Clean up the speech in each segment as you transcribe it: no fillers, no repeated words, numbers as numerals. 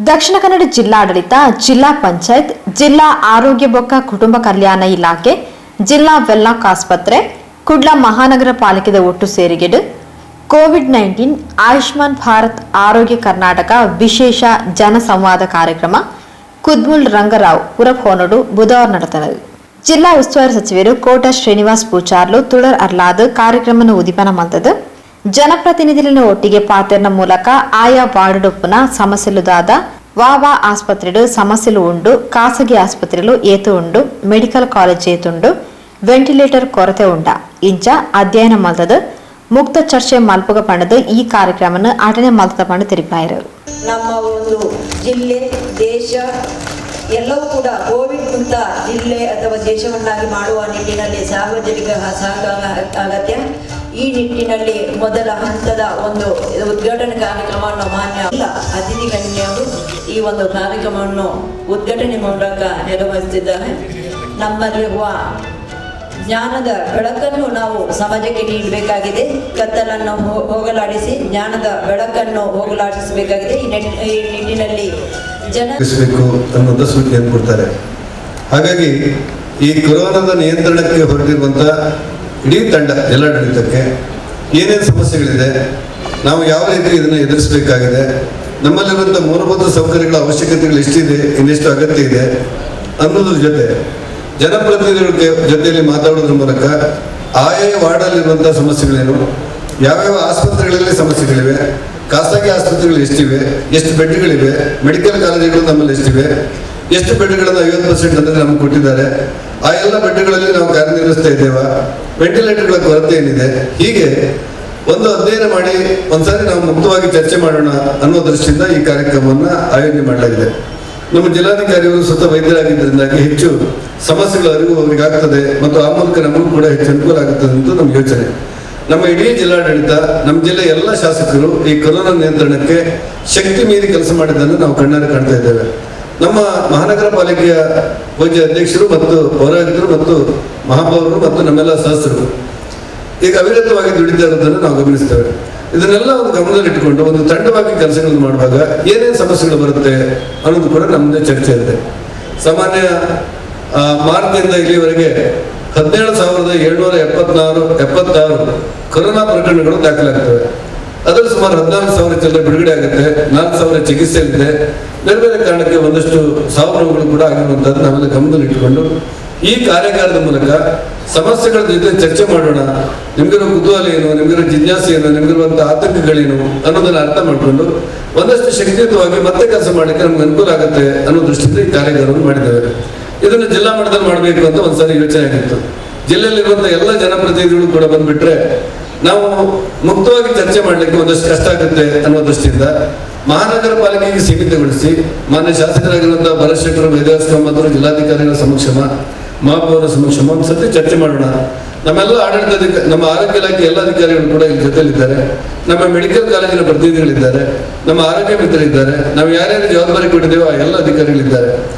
ದಕ್ಷಿಣ ಕನ್ನಡ ಜಿಲ್ಲಾಡಳಿತ, ಜಿಲ್ಲಾ ಪಂಚಾಯತ್, ಜಿಲ್ಲಾ ಆರೋಗ್ಯ ಬೊಕ್ಕ ಕುಟುಂಬ ಕಲ್ಯಾಣ ಇಲಾಖೆ, ಜಿಲ್ಲಾ ವೆಲ್ಲಾಕ್ ಆಸ್ಪತ್ರೆ, ಕುಡ್ಲ ಮಹಾನಗರ ಪಾಲಿಕೆದ ಒಟ್ಟು ಸೇರಿಗೆಡು ಕೋವಿಡ್-19 ಆಯುಷ್ಮಾನ್ ಭಾರತ್ ಆರೋಗ್ಯ ಕರ್ನಾಟಕ ವಿಶೇಷ ಜನಸಂವಾದ ಕಾರ್ಯಕ್ರಮ ಕುದ್ಮುಲ್ ರಂಗರಾವ್ ಪುರಭವನಡು ಬುಧವಾರ ನಡೆದವು. ಜಿಲ್ಲಾ ಉಸ್ತುವಾರಿ ಸಚಿವರು ಕೋಟ ಶ್ರೀನಿವಾಸ್ ಪೂಚಾರ್ಲು ತುಳರ್ ಅರ್ಲಾದ್ ಕಾರ್ಯಕ್ರಮವನ್ನು ಉದಿಪನ ಮಂತದ್ದು ಜನಪ್ರತಿನಿಧಿಗಳ ಒಟ್ಟಿಗೆ ಪಾತ್ರನ ಮೂಲಕ ಆಯಾ ವಾರ್ಡ್ಪುನ ಸಮಸ್ಯೆಲುದಾದ ವಾವಾ ಆಸ್ಪತ್ರೆಡು ಸಮಸ್ಯೆಲು ಉಂಡು, ಖಾಸಗಿ ಆಸ್ಪತ್ರೆಲು ಏತು ಉಂಡು, ಮೆಡಿಕಲ್ ಕಾಲೇಜ್ ಏತುಂಡು, ವೆಂಟಿಲೇಟರ್ ಕೊರತೆ ಉಂಡ ಇಂಚ ಅಧ್ಯಯನ ಮಲ್ತದು ಮುಕ್ತ ಚರ್ಚೆ ಮಲ್ಪುಗ ಪಂಡದು ಈ ಕಾರ್ಯಕ್ರಮವನ್ನು ಅಟನೆ ಮಲ್ತದ ಪಂಡ ತಿಳಿಪಾಯಿರು. ನಮ್ಮ ಒಂದು ಜಿಲ್ಲೆ ದೇಶ ಎಲ್ಲವೂ ಕೂಡ ಕೋವಿಡ್ ಮುಕ್ತ ಜಿಲ್ಲೆ ಅಥವಾ ದೇಶವನ್ನಾಗಿ ಮಾಡುವ ನಿಟ್ಟಿನಲ್ಲಿ ಸಾರ್ವಜನಿಕ ಸಹಕಾರ ಅಗತ್ಯ. ಈ ನಿಟ್ಟಿನಲ್ಲಿ ಮೊದಲ ಹಂತದ ಒಂದು ಉದ್ಘಾಟನಾ ಕಾರ್ಯಕ್ರಮವನ್ನು ಮಾನ್ಯ ಅತಿಥಿ ಗಣ್ಯರು ಈ ಒಂದು ಕಾರ್ಯಕ್ರಮವನ್ನು ಉದ್ಘಾಟನೆ ಮೂಲಕ ನೆರವೇರಿಸಿದ್ದಾರೆ. ನಮ್ಮಲ್ಲಿರುವ ಜ್ಞಾನದ ಬೆಳಕನ್ನು ನಾವು ಸಮಾಜಕ್ಕೆ ನೀಡಬೇಕಾಗಿದೆ. ಕತ್ತಲನ್ನು ಹೋಗಲಾಡಿಸಿ ಜ್ಞಾನದ ಬೆಳಕನ್ನು ಹೋಗಲಾಡಿಸಬೇಕಾಗಿದೆ. ಈ ನಿಟ್ಟಿನಲ್ಲಿ ಅನ್ನೋದು ಸೂಚನೆಯನ್ನು ಕೊಡ್ತಾರೆ. ಹಾಗಾಗಿ ಈ ಕೊರೋನಾದ ನಿಯಂತ್ರಣಕ್ಕೆ ಹೊರಟಿರುವಂತಹ ಇಡೀ ತಂಡ ಜಿಲ್ಲಾಡಳಿತಕ್ಕೆ ಏನೇನು ಸಮಸ್ಯೆಗಳಿದೆ, ನಾವು ಯಾವ ರೀತಿ ಇದನ್ನು ಎದುರಿಸಬೇಕಾಗಿದೆ, ನಮ್ಮಲ್ಲಿರುವಂಥ ಮೂಲಭೂತ ಸೌಕರ್ಯಗಳ ಅವಶ್ಯಕತೆಗಳು ಎಷ್ಟಿದೆ, ಇನ್ನೆಷ್ಟು ಅಗತ್ಯ ಇದೆ ಅನ್ನೋದ್ರ ಜೊತೆ ಜನಪ್ರತಿನಿಧಿಗಳ ಜೊತೆಯಲ್ಲಿ ಮಾತಾಡೋದ್ರ ಮೂಲಕ ಆಯಾ ವಾರ್ಡಲ್ಲಿರುವಂಥ ಸಮಸ್ಯೆಗಳೇನು, ಯಾವ್ಯಾವ ಆಸ್ಪತ್ರೆಗಳಲ್ಲಿ ಸಮಸ್ಯೆಗಳಿವೆ, ಖಾಸಗಿ ಆಸ್ಪತ್ರೆಗಳು ಎಷ್ಟಿವೆ, ಎಷ್ಟು ಬೆಡ್ಗಳಿವೆ, ಮೆಡಿಕಲ್ ಕಾಲೇಜುಗಳು ನಮ್ಮಲ್ಲಿ ಎಷ್ಟಿವೆ, ಎಷ್ಟು ಬೆಡ್ಗಳನ್ನು 50% ಅಂದರೆ ನಮ್ಗೆ ಕೊಟ್ಟಿದ್ದಾರೆ, ಆ ಎಲ್ಲ ಬೆಡ್ಗಳಲ್ಲಿ ನಾವು ಕಾರ್ಯನಿರ್ವಹಿಸ್ತಾ ಇದ್ದೇವಾ, ವೆಂಟಿಲೇಟರ್ಗಳ ಕೊರತೆ ಏನಿದೆ, ಹೀಗೆ ಒಂದು ಅಧ್ಯಯನ ಮಾಡಿ ಒಂದ್ಸಾರಿ ನಾವು ಮುಕ್ತವಾಗಿ ಚರ್ಚೆ ಮಾಡೋಣ ಅನ್ನೋ ದೃಷ್ಟಿಯಿಂದ ಈ ಕಾರ್ಯಕ್ರಮವನ್ನು ಆಯೋಜನೆ ಮಾಡಲಾಗಿದೆ. ನಮ್ಮ ಜಿಲ್ಲಾಧಿಕಾರಿಗಳು ಸ್ವತಃ ವೈದ್ಯರಾಗಿದ್ದರಿಂದಾಗಿ ಹೆಚ್ಚು ಸಮಸ್ಯೆಗಳ ಅರಿವು ಅವರಿಗೆ ಆಗ್ತದೆ ಮತ್ತು ಆ ಮೂಲಕ ನಮಗೂ ಕೂಡ ಹೆಚ್ಚು ಅನುಕೂಲ ಆಗುತ್ತದೆ ಅಂತ ನಮ್ಮ ಯೋಚನೆ. ನಮ್ಮ ಇಡೀ ಜಿಲ್ಲಾಡಳಿತ, ನಮ್ಮ ಜಿಲ್ಲೆಯ ಎಲ್ಲ ಶಾಸಕರು ಈ ಕೊರೋನಾ ನಿಯಂತ್ರಣಕ್ಕೆ ಶಕ್ತಿ ಮೀರಿ ಕೆಲಸ ಮಾಡಿದ್ದನ್ನು ನಾವು ಕಣ್ಣಾರೆ ಕಾಣ್ತಾ ಇದ್ದೇವೆ. ನಮ್ಮ ಮಹಾನಗರ ಪಾಲಿಕೆಯ ಪೂಜ್ಯ ಅಧ್ಯಕ್ಷರು ಮತ್ತು ಪೌರಾಯುಕ್ತರು ಮತ್ತು ಮಹಾಪೌರರು ಮತ್ತು ನಮ್ಮೆಲ್ಲ ಸದಸ್ಯರು ಈಗ ಅವಿರತವಾಗಿ ದುಡಿತಾ ಇರೋದನ್ನು ನಾವು ಗಮನಿಸ್ತೇವೆ. ಇದನ್ನೆಲ್ಲ ಒಂದು ಗಮನದಲ್ಲಿಟ್ಟುಕೊಂಡು ಒಂದು ತಂಡವಾಗಿ ಕೆಲಸಗಳನ್ನು ಮಾಡುವಾಗ ಏನೇನು ಸಮಸ್ಯೆಗಳು ಬರುತ್ತೆ ಅನ್ನೋದು ಕೂಡ ನಮ್ಮದೇ ಚರ್ಚೆ ಇದೆ. ಸಾಮಾನ್ಯ ಮಾರ್ಚ್ನಿಂದ ಇಲ್ಲಿವರೆಗೆ 17,776 ಕೊರೋನಾ ಪ್ರಕರಣಗಳು ದಾಖಲಾಗ್ತವೆ. ಅದರಲ್ಲಿ ಸುಮಾರು 14,000 ಚಿಲ್ಲರೆ ಬಿಡುಗಡೆ ಆಗುತ್ತೆ, 4,000 ಚಿಕಿತ್ಸೆ ಇದೆ. ಬೇರೆ ಬೇರೆ ಕಾರಣಕ್ಕೆ ಒಂದಷ್ಟು ಸಾವು ನೋವುಗಳು ಕೂಡ ಆಗಿರುವಂತದ್ದು ನಾವೆಲ್ಲ ಗಮನದಲ್ಲಿಟ್ಟುಕೊಂಡು ಈ ಕಾರ್ಯಾಗಾರದ ಮೂಲಕ ಸಮಸ್ಯೆಗಳ ಜೊತೆ ಚರ್ಚೆ ಮಾಡೋಣ. ನಿಮ್ಗಿರೋ ಕುತೂಹಲ ಏನು, ನಿಮ್ಗಿರೋ ಜಿಜ್ಞಾಸೆ ಏನು, ನಿಮ್ಗಿರುವಂತಹ ಆತಂಕಗಳೇನು ಅನ್ನೋದನ್ನ ಅರ್ಥ ಮಾಡಿಕೊಂಡು ಒಂದಷ್ಟು ಶಕ್ತಿಯುತವಾಗಿ ಮತ್ತೆ ಕೆಲಸ ಮಾಡಲಿಕ್ಕೆ ನಮ್ಗೆ ಅನುಕೂಲ ಆಗುತ್ತೆ ಅನ್ನೋ ದೃಷ್ಟಿಯಿಂದ ಈ ಕಾರ್ಯಾಗಾರವನ್ನು ಮಾಡಿದ್ದೇವೆ. ಇದನ್ನು ಜಿಲ್ಲಾ ಮಟ್ಟದಲ್ಲಿ ಮಾಡಬೇಕು ಅಂತ ಒಂದ್ಸಾರಿ ಯೋಚನೆ ಆಗಿತ್ತು. ಜಿಲ್ಲೆಯಲ್ಲಿರುವಂತಹ ಎಲ್ಲ ಜನಪ್ರತಿನಿಧಿಗಳು ಕೂಡ ಬಂದ್ಬಿಟ್ರೆ ನಾವು ಮುಕ್ತವಾಗಿ ಚರ್ಚೆ ಮಾಡಲಿಕ್ಕೆ ಒಂದಷ್ಟು ಕಷ್ಟ ಆಗುತ್ತೆ ಅನ್ನೋ ದೃಷ್ಟಿಯಿಂದ ಮಹಾನಗರ ಪಾಲಿಕೆಗೆ ಸೀಮಿತಗೊಳಿಸಿ ಮಾನ್ಯ ಶಾಸಕರಾಗಿರುವಂತಹ ಭರತ್ ಶೆಟ್ಟರು, ವೇದವ್ಯಾಸ ಕಾಮತ್ ಜಿಲ್ಲಾಧಿಕಾರಿಗಳ ಸಮಕ್ಷಮ, ಮಹಾಪೌರ ಸಮಕ್ಷಮ ಒಂದ್ಸತಿ ಚರ್ಚೆ ಮಾಡೋಣ. ನಮ್ಮೆಲ್ಲ ನಮ್ಮ ಆರೋಗ್ಯ ಇಲಾಖೆ ಎಲ್ಲ ಅಧಿಕಾರಿಗಳು ಕೂಡ ಇಲ್ಲಿ ಜೊತೆಲಿದ್ದಾರೆ, ನಮ್ಮ ಮೆಡಿಕಲ್ ಕಾಲೇಜಿನ ಪ್ರತಿನಿಧಿಗಳಿದ್ದಾರೆ, ನಮ್ಮ ಆರೋಗ್ಯ ಮಿತ್ರರಿದ್ದಾರೆ, ನಾವು ಯಾರ್ಯಾರು ಜವಾಬ್ದಾರಿ ಕೊಟ್ಟಿದ್ದೇವೋ ಆ ಎಲ್ಲ ಅಧಿಕಾರಿಗಳಿದ್ದಾರೆ.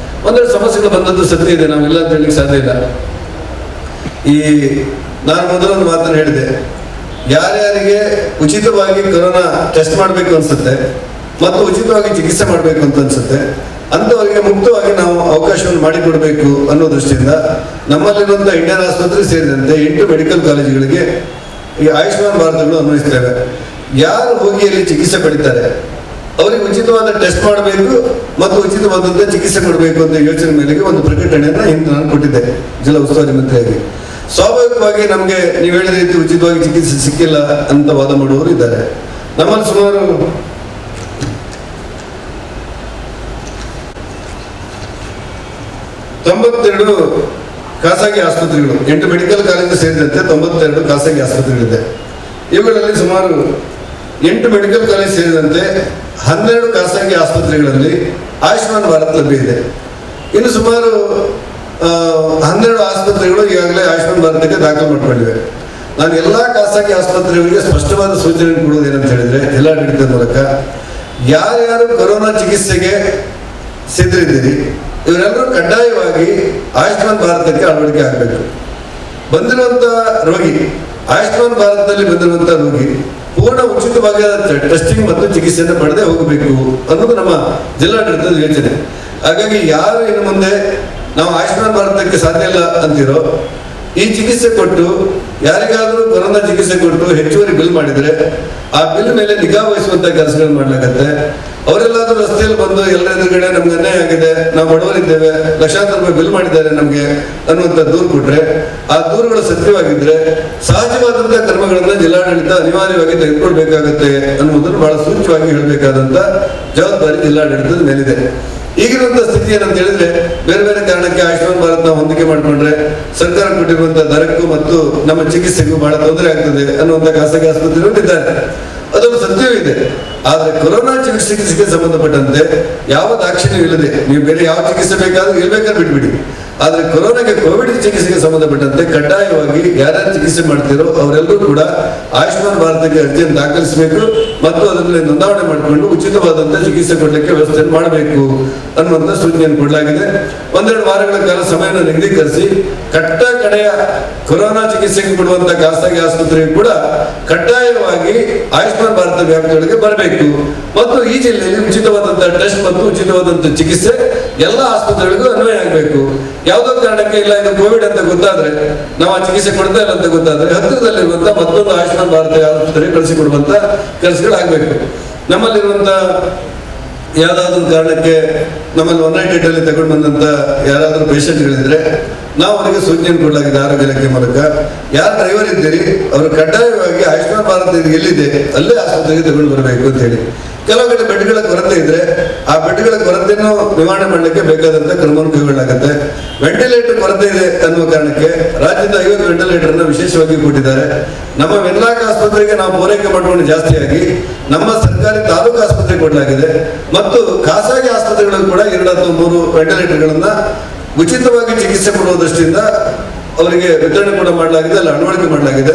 ಒಂದೆರಡು ಸಮಸ್ಯೆಗಳು ಬಂದದ್ದು ಸತ್ಯ ಇದೆ, ನಾವೆಲ್ಲ ಅಂತ ಹೇಳಲಿಕ್ಕೆ ಸಾಧ್ಯ ಇಲ್ಲ. ನಾನು ಮೊದಲೊಂದು ಮಾತನ್ನು ಹೇಳಿದೆ, ಯಾರ್ಯಾರಿಗೆ ಉಚಿತವಾಗಿ ಕೊರೋನಾ ಟೆಸ್ಟ್ ಮಾಡಬೇಕು ಅನ್ಸುತ್ತೆ ಮತ್ತು ಉಚಿತವಾಗಿ ಚಿಕಿತ್ಸೆ ಮಾಡಬೇಕು ಅಂತ ಅನ್ಸುತ್ತೆ ಅಂಥವರಿಗೆ ಮುಕ್ತವಾಗಿ ನಾವು ಅವಕಾಶವನ್ನು ಮಾಡಿಕೊಡ್ಬೇಕು ಅನ್ನೋ ದೃಷ್ಟಿಯಿಂದ ನಮ್ಮಲ್ಲಿರುವಂತಹ ಇಂಡಿಯನ್ ಆಸ್ಪತ್ರೆ ಸೇರಿದಂತೆ 8 ಮೆಡಿಕಲ್ ಕಾಲೇಜುಗಳಿಗೆ ಈ ಆಯುಷ್ಮಾನ್ ಭಾರತಗಳು ಅನ್ವಯಿಸ್ತೇವೆ. ಯಾರು ಹೋಗಿ ಅಲ್ಲಿ ಚಿಕಿತ್ಸೆ ಪಡಿತಾರೆ ಅವರಿಗೆ ಉಚಿತವಾದ ಟೆಸ್ಟ್ ಮಾಡಬೇಕು ಮತ್ತು ಉಚಿತವಾದಂತಹ ಚಿಕಿತ್ಸೆ ಕೊಡಬೇಕು ಅಂತ ಯೋಚನೆ ಮೇಲೆಗೆ ಒಂದು ಪ್ರಕಟಣೆಯನ್ನ ಹಿಂದೆ ನಾನು ಕೊಟ್ಟಿದ್ದೆ ಜಿಲ್ಲಾ ಉಸ್ತುವಾರಿ ಮಂತ್ರಿಯಾಗಿ. ಸ್ವಾಭಾವಿಕವಾಗಿ ನಮಗೆ ನೀವು ಹೇಳಿದ ರೀತಿ ಉಚಿತವಾಗಿ ಚಿಕಿತ್ಸೆ ಸಿಕ್ಕಿಲ್ಲ ಅಂತ ವಾದ ಮಾಡುವವರು ಇದ್ದಾರೆ. ನಮ್ಮಲ್ಲಿ ಸುಮಾರು 92 ಖಾಸಗಿ ಆಸ್ಪತ್ರೆಗಳು, 8 ಮೆಡಿಕಲ್ ಕಾಲೇಜು ಸೇರಿದಂತೆ 92 ಖಾಸಗಿ ಆಸ್ಪತ್ರೆಗಳಿದೆ. ಇವುಗಳಲ್ಲಿ ಸುಮಾರು 8 ಮೆಡಿಕಲ್ ಕಾಲೇಜ್ ಸೇರಿದಂತೆ 12 ಖಾಸಗಿ ಆಸ್ಪತ್ರೆಗಳಲ್ಲಿ ಆಯುಷ್ಮಾನ್ ಭಾರತ್ ಲಭ್ಯ ಇದೆ. ಇನ್ನು ಸುಮಾರು 12 ಆಸ್ಪತ್ರೆಗಳು ಈಗಾಗಲೇ ಆಯುಷ್ಮಾನ್ ಭಾರತಕ್ಕೆ ದಾಖಲು ಮಾಡಿಕೊಂಡಿವೆ. ನಾನು ಎಲ್ಲ ಖಾಸಗಿ ಆಸ್ಪತ್ರೆಗಳಿಗೆ ಸ್ಪಷ್ಟವಾದ ಸೂಚನೆ ಕೊಡುವುದು ಏನಂತ ಹೇಳಿದ್ರೆ, ಜಿಲ್ಲಾಡಳಿತದ ಮೂಲಕ ಯಾರ್ಯಾರು ಕೊರೋನಾ ಚಿಕಿತ್ಸೆಗೆ ಸಿದ್ಧರಿದ್ದೀರಿ ಇವರೆಲ್ಲರೂ ಕಡ್ಡಾಯವಾಗಿ ಆಯುಷ್ಮಾನ್ ಭಾರತಕ್ಕೆ ಅಳವಡಿಕೆ ಆಗಬೇಕು. ಬಂದಿರುವಂತಹ ರೋಗಿ, ಆಯುಷ್ಮಾನ್ ಭಾರತದಲ್ಲಿ ಬಂದಿರುವಂತಹ ರೋಗಿ ಪೂರ್ಣ ಉಚಿತವಾಗಿ ಟೆಸ್ಟಿಂಗ್ ಮತ್ತು ಚಿಕಿತ್ಸೆಯನ್ನು ಪಡೆದೇ ಹೋಗಬೇಕು ಅನ್ನೋದು ನಮ್ಮ ಜಿಲ್ಲಾಡಳಿತದ ಯೋಚನೆ. ಹಾಗಾಗಿ ಯಾರು ಇನ್ನು ಮುಂದೆ ನಾವು ಆಯುಷ್ಮಾನ್ ಭಾರತಕ್ಕೆ ಸಾಧ್ಯ ಇಲ್ಲ ಅಂತಿರೋ, ಈ ಚಿಕಿತ್ಸೆ ಕೊಟ್ಟು ಯಾರಿಗಾದರೂ ಕೊರೋನಾ ಚಿಕಿತ್ಸೆ ಕೊಟ್ಟು ಹೆಚ್ಚುವರಿ ಬಿಲ್ ಮಾಡಿದರೆ ಆ ಬಿಲ್ ಮೇಲೆ ನಿಗಾ ವಹಿಸುವಂತ ಕೆಲಸಗಳು ಮಾಡ್ಲಾಗತ್ತೆ. ಅವರೆಲ್ಲಾದ್ರೂ ರಸ್ತೆಯಲ್ಲಿ ಬಂದು ಎಲ್ಲರ ಎದುರುಗಡೆ ನಮ್ಗೆ ಅನ್ಯಾಯ ಆಗಿದೆ, ನಾವು ಬಡವರಿದ್ದೇವೆ, ಲಕ್ಷಾಂತರ ರೂಪಾಯಿ ಬಿಲ್ ಮಾಡಿದ್ದಾರೆ ನಮ್ಗೆ ಅನ್ನುವಂಥ ದೂರು ಕೊಟ್ರೆ, ಆ ದೂರುಗಳು ಸತ್ಯವಾಗಿದ್ರೆ ಸಹಜವಾದಂತಹ ಕ್ರಮಗಳನ್ನ ಜಿಲ್ಲಾಡಳಿತ ಅನಿವಾರ್ಯವಾಗಿ ತೆಗೆದುಕೊಳ್ಬೇಕಾಗತ್ತೆ ಅನ್ನುವುದನ್ನು ಬಹಳ ಸೂಚ್ಯವಾಗಿ ಹೇಳಬೇಕಾದಂತ ಜವಾಬ್ದಾರಿ ಜಿಲ್ಲಾಡಳಿತದ ಮೇಲಿದೆ. ಈಗಿರುವಂತಹ ಸ್ಥಿತಿ ಏನಂತ ಹೇಳಿದ್ರೆ, ಬೇರೆ ಬೇರೆ ಕಾರಣಕ್ಕೆ ಆಯುಷ್ಮಾನ್ ಭಾರತ್ ನಾವು ಹೊಂದಿಕೆ ಮಾಡಿಕೊಂಡ್ರೆ ಸರ್ಕಾರ ಕೊಟ್ಟಿರುವಂತಹ ದರಕ್ಕೂ ಮತ್ತು ನಮ್ಮ ಚಿಕಿತ್ಸೆಗೂ ಬಹಳ ತೊಂದರೆ ಆಗ್ತದೆ ಅನ್ನುವಂಥ ಖಾಸಗಿ ಆಸ್ಪತ್ರೆಗಳು ಇದ್ದಾರೆ. ಅದೊಂದು ಸತ್ಯವೂ ಇದೆ. ಆದ್ರೆ ಕೊರೋನಾ ಚಿಕಿತ್ಸೆಗೆ ಸಂಬಂಧಪಟ್ಟಂತೆ ಯಾವ ದಾಕ್ಷಿಣ್ಯ ಇಲ್ಲದೆ ನೀವು ಬೇರೆ ಯಾವ ಚಿಕಿತ್ಸೆ ಬೇಕಾದ್ರೂ ಇರ್ಬೇಕಾದ್ರೆ ಬಿಟ್ಬಿಡಿ. ಆದ್ರೆ ಕೊರೋನಾಗೆ ಕೋವಿಡ್ ಚಿಕಿತ್ಸೆಗೆ ಸಂಬಂಧಪಟ್ಟಂತೆ ಕಡ್ಡಾಯವಾಗಿ ಯಾರ್ಯಾರು ಚಿಕಿತ್ಸೆ ಮಾಡ್ತಿರೋ ಅವರೆಲ್ಲರೂ ಕೂಡ ಆಯುಷ್ಮಾನ್ ಭಾರತಕ್ಕೆ ಅರ್ಜಿಯನ್ನು ದಾಖಲಿಸಬೇಕು ಮತ್ತು ಅದರಲ್ಲಿ ನೋಂದಾವಣೆ ಮಾಡಿಕೊಂಡು ಉಚಿತವಾದಂತಹ ಚಿಕಿತ್ಸೆ ಕೊಡಲಿಕ್ಕೆ ವ್ಯವಸ್ಥೆಯನ್ನು ಮಾಡಬೇಕು ಅನ್ನುವಂಥ ಸೂಚನೆಯನ್ನು ಕೊಡಲಾಗಿದೆ. ಒಂದೆರಡು ವಾರಗಳ ಕಾಲ ಸಮಯವನ್ನು ನಿಗದೀಕರಿಸಿ ಕಟ್ಟ ಕಡೆಯ ಕೊರೋನಾ ಚಿಕಿತ್ಸೆಗೆ ಕೊಡುವಂತಹ ಖಾಸಗಿ ಆಸ್ಪತ್ರೆಗೆ ಕೂಡ ಕಡ್ಡಾಯವಾಗಿ ಆಯುಷ್ಮಾನ್ ಭಾರತ ವ್ಯಾಪ್ತಿಯೊಳಗೆ ಬರಬೇಕು ಮತ್ತು ಈ ಜಿಲ್ಲೆಯಲ್ಲಿ ಉಚಿತವಾದಂತಹ ಟೆಸ್ಟ್ ಮತ್ತು ಉಚಿತವಾದಂತಹ ಚಿಕಿತ್ಸೆ ಎಲ್ಲ ಆಸ್ಪತ್ರೆಗಳಿಗೂ ಅನ್ವಯ ಆಗಬೇಕು. ಯಾವುದೋ ಕಾರಣಕ್ಕೆ ಇಲ್ಲ ಇದು ಕೋವಿಡ್ ಅಂತ ಗೊತ್ತಾದ್ರೆ, ನಾವು ಆ ಚಿಕಿತ್ಸೆ ಕೊಡ್ತಾ ಇಲ್ಲ ಅಂತ ಗೊತ್ತಾದ್ರೆ ಹತ್ತಿರದಲ್ಲಿರುವಂತಹ ಮತ್ತೊಂದು ಆಯುಷ್ಮಾನ್ ಭಾರತ ಆಸ್ಪತ್ರೆಗೆ ಕಳಿಸಿಕೊಡುವಂತ ಕೆಲಸಗಳಾಗಬೇಕು. ನಮ್ಮಲ್ಲಿರುವಂತ ಯಾವ್ದಾದ್ರು ಕಾರಣಕ್ಕೆ ನಮ್ಮಲ್ಲಿ 198 ಅಲ್ಲಿ ತಗೊಂಡು ಬಂದಂತ ಯಾರಾದ್ರೂ ಪೇಷಂಟ್ಗಳಿದ್ರೆ ನಾವು ಅವರಿಗೆ ಸೂಚನೆಯನ್ನು ಕೊಡಲಾಗಿದೆ ಆರೋಗ್ಯ ಇಲಾಖೆ ಮೂಲಕ. ಯಾರು ಡ್ರೈವರ್ ಇದ್ದೀರಿ ಅವರು ಕಡ್ಡಾಯವಾಗಿ ಆಯುಷ್ಮಾನ್ ಭಾರತ ಎಲ್ಲಿದೆ ಅಲ್ಲೇ ಆಸ್ಪತ್ರೆಗೆ ತಗೊಂಡು ಬರಬೇಕು ಅಂತ ಹೇಳಿ. ಕೆಲವು ಕಡೆ ಬೆಡ್ಗಳ ಕೊರತೆ ಇದ್ರೆ ಆ ಬೆಡ್ಗಳ ಕೊರತೆಯನ್ನು ನಿವಾರಣೆ ಮಾಡಲಿಕ್ಕೆ ಬೇಕಾದಂತ ಕ್ರಮವನ್ನು ಕೈಗೊಳ್ಳಲಾಗುತ್ತೆ. ವೆಂಟಿಲೇಟರ್ ಕೊರತೆ ಇದೆ ಅನ್ನುವ ಕಾರಣಕ್ಕೆ ರಾಜ್ಯದ 50 ವೆಂಟಿಲೇಟರ್ ಅನ್ನು ವಿಶೇಷವಾಗಿ ಕೊಟ್ಟಿದ್ದಾರೆ. ನಮ್ಮ ವೆನ್ಲಾಕ್ ಆಸ್ಪತ್ರೆಗೆ ನಾವು ಪೂರೈಕೆ ಮಾಡಿಕೊಂಡು ಜಾಸ್ತಿಯಾಗಿ ನಮ್ಮ ಸರ್ಕಾರಿ ತಾಲೂಕು ಆಸ್ಪತ್ರೆಗೆ ಕೊಡಲಾಗಿದೆ ಮತ್ತು ಖಾಸಗಿ ಆಸ್ಪತ್ರೆಗಳು ಕೂಡ 2 ಅಥವಾ 3 ವೆಂಟಿಲೇಟರ್ಗಳನ್ನ ಉಚಿತವಾಗಿ ಚಿಕಿತ್ಸೆ ಕೊಡುವ ದೃಷ್ಟಿಯಿಂದ ಅವರಿಗೆ ವಿತರಣೆ ಕೂಡ ಮಾಡಲಾಗಿದೆ, ಅಲ್ಲಿ ಅಳವಡಿಕೆ ಮಾಡಲಾಗಿದೆ.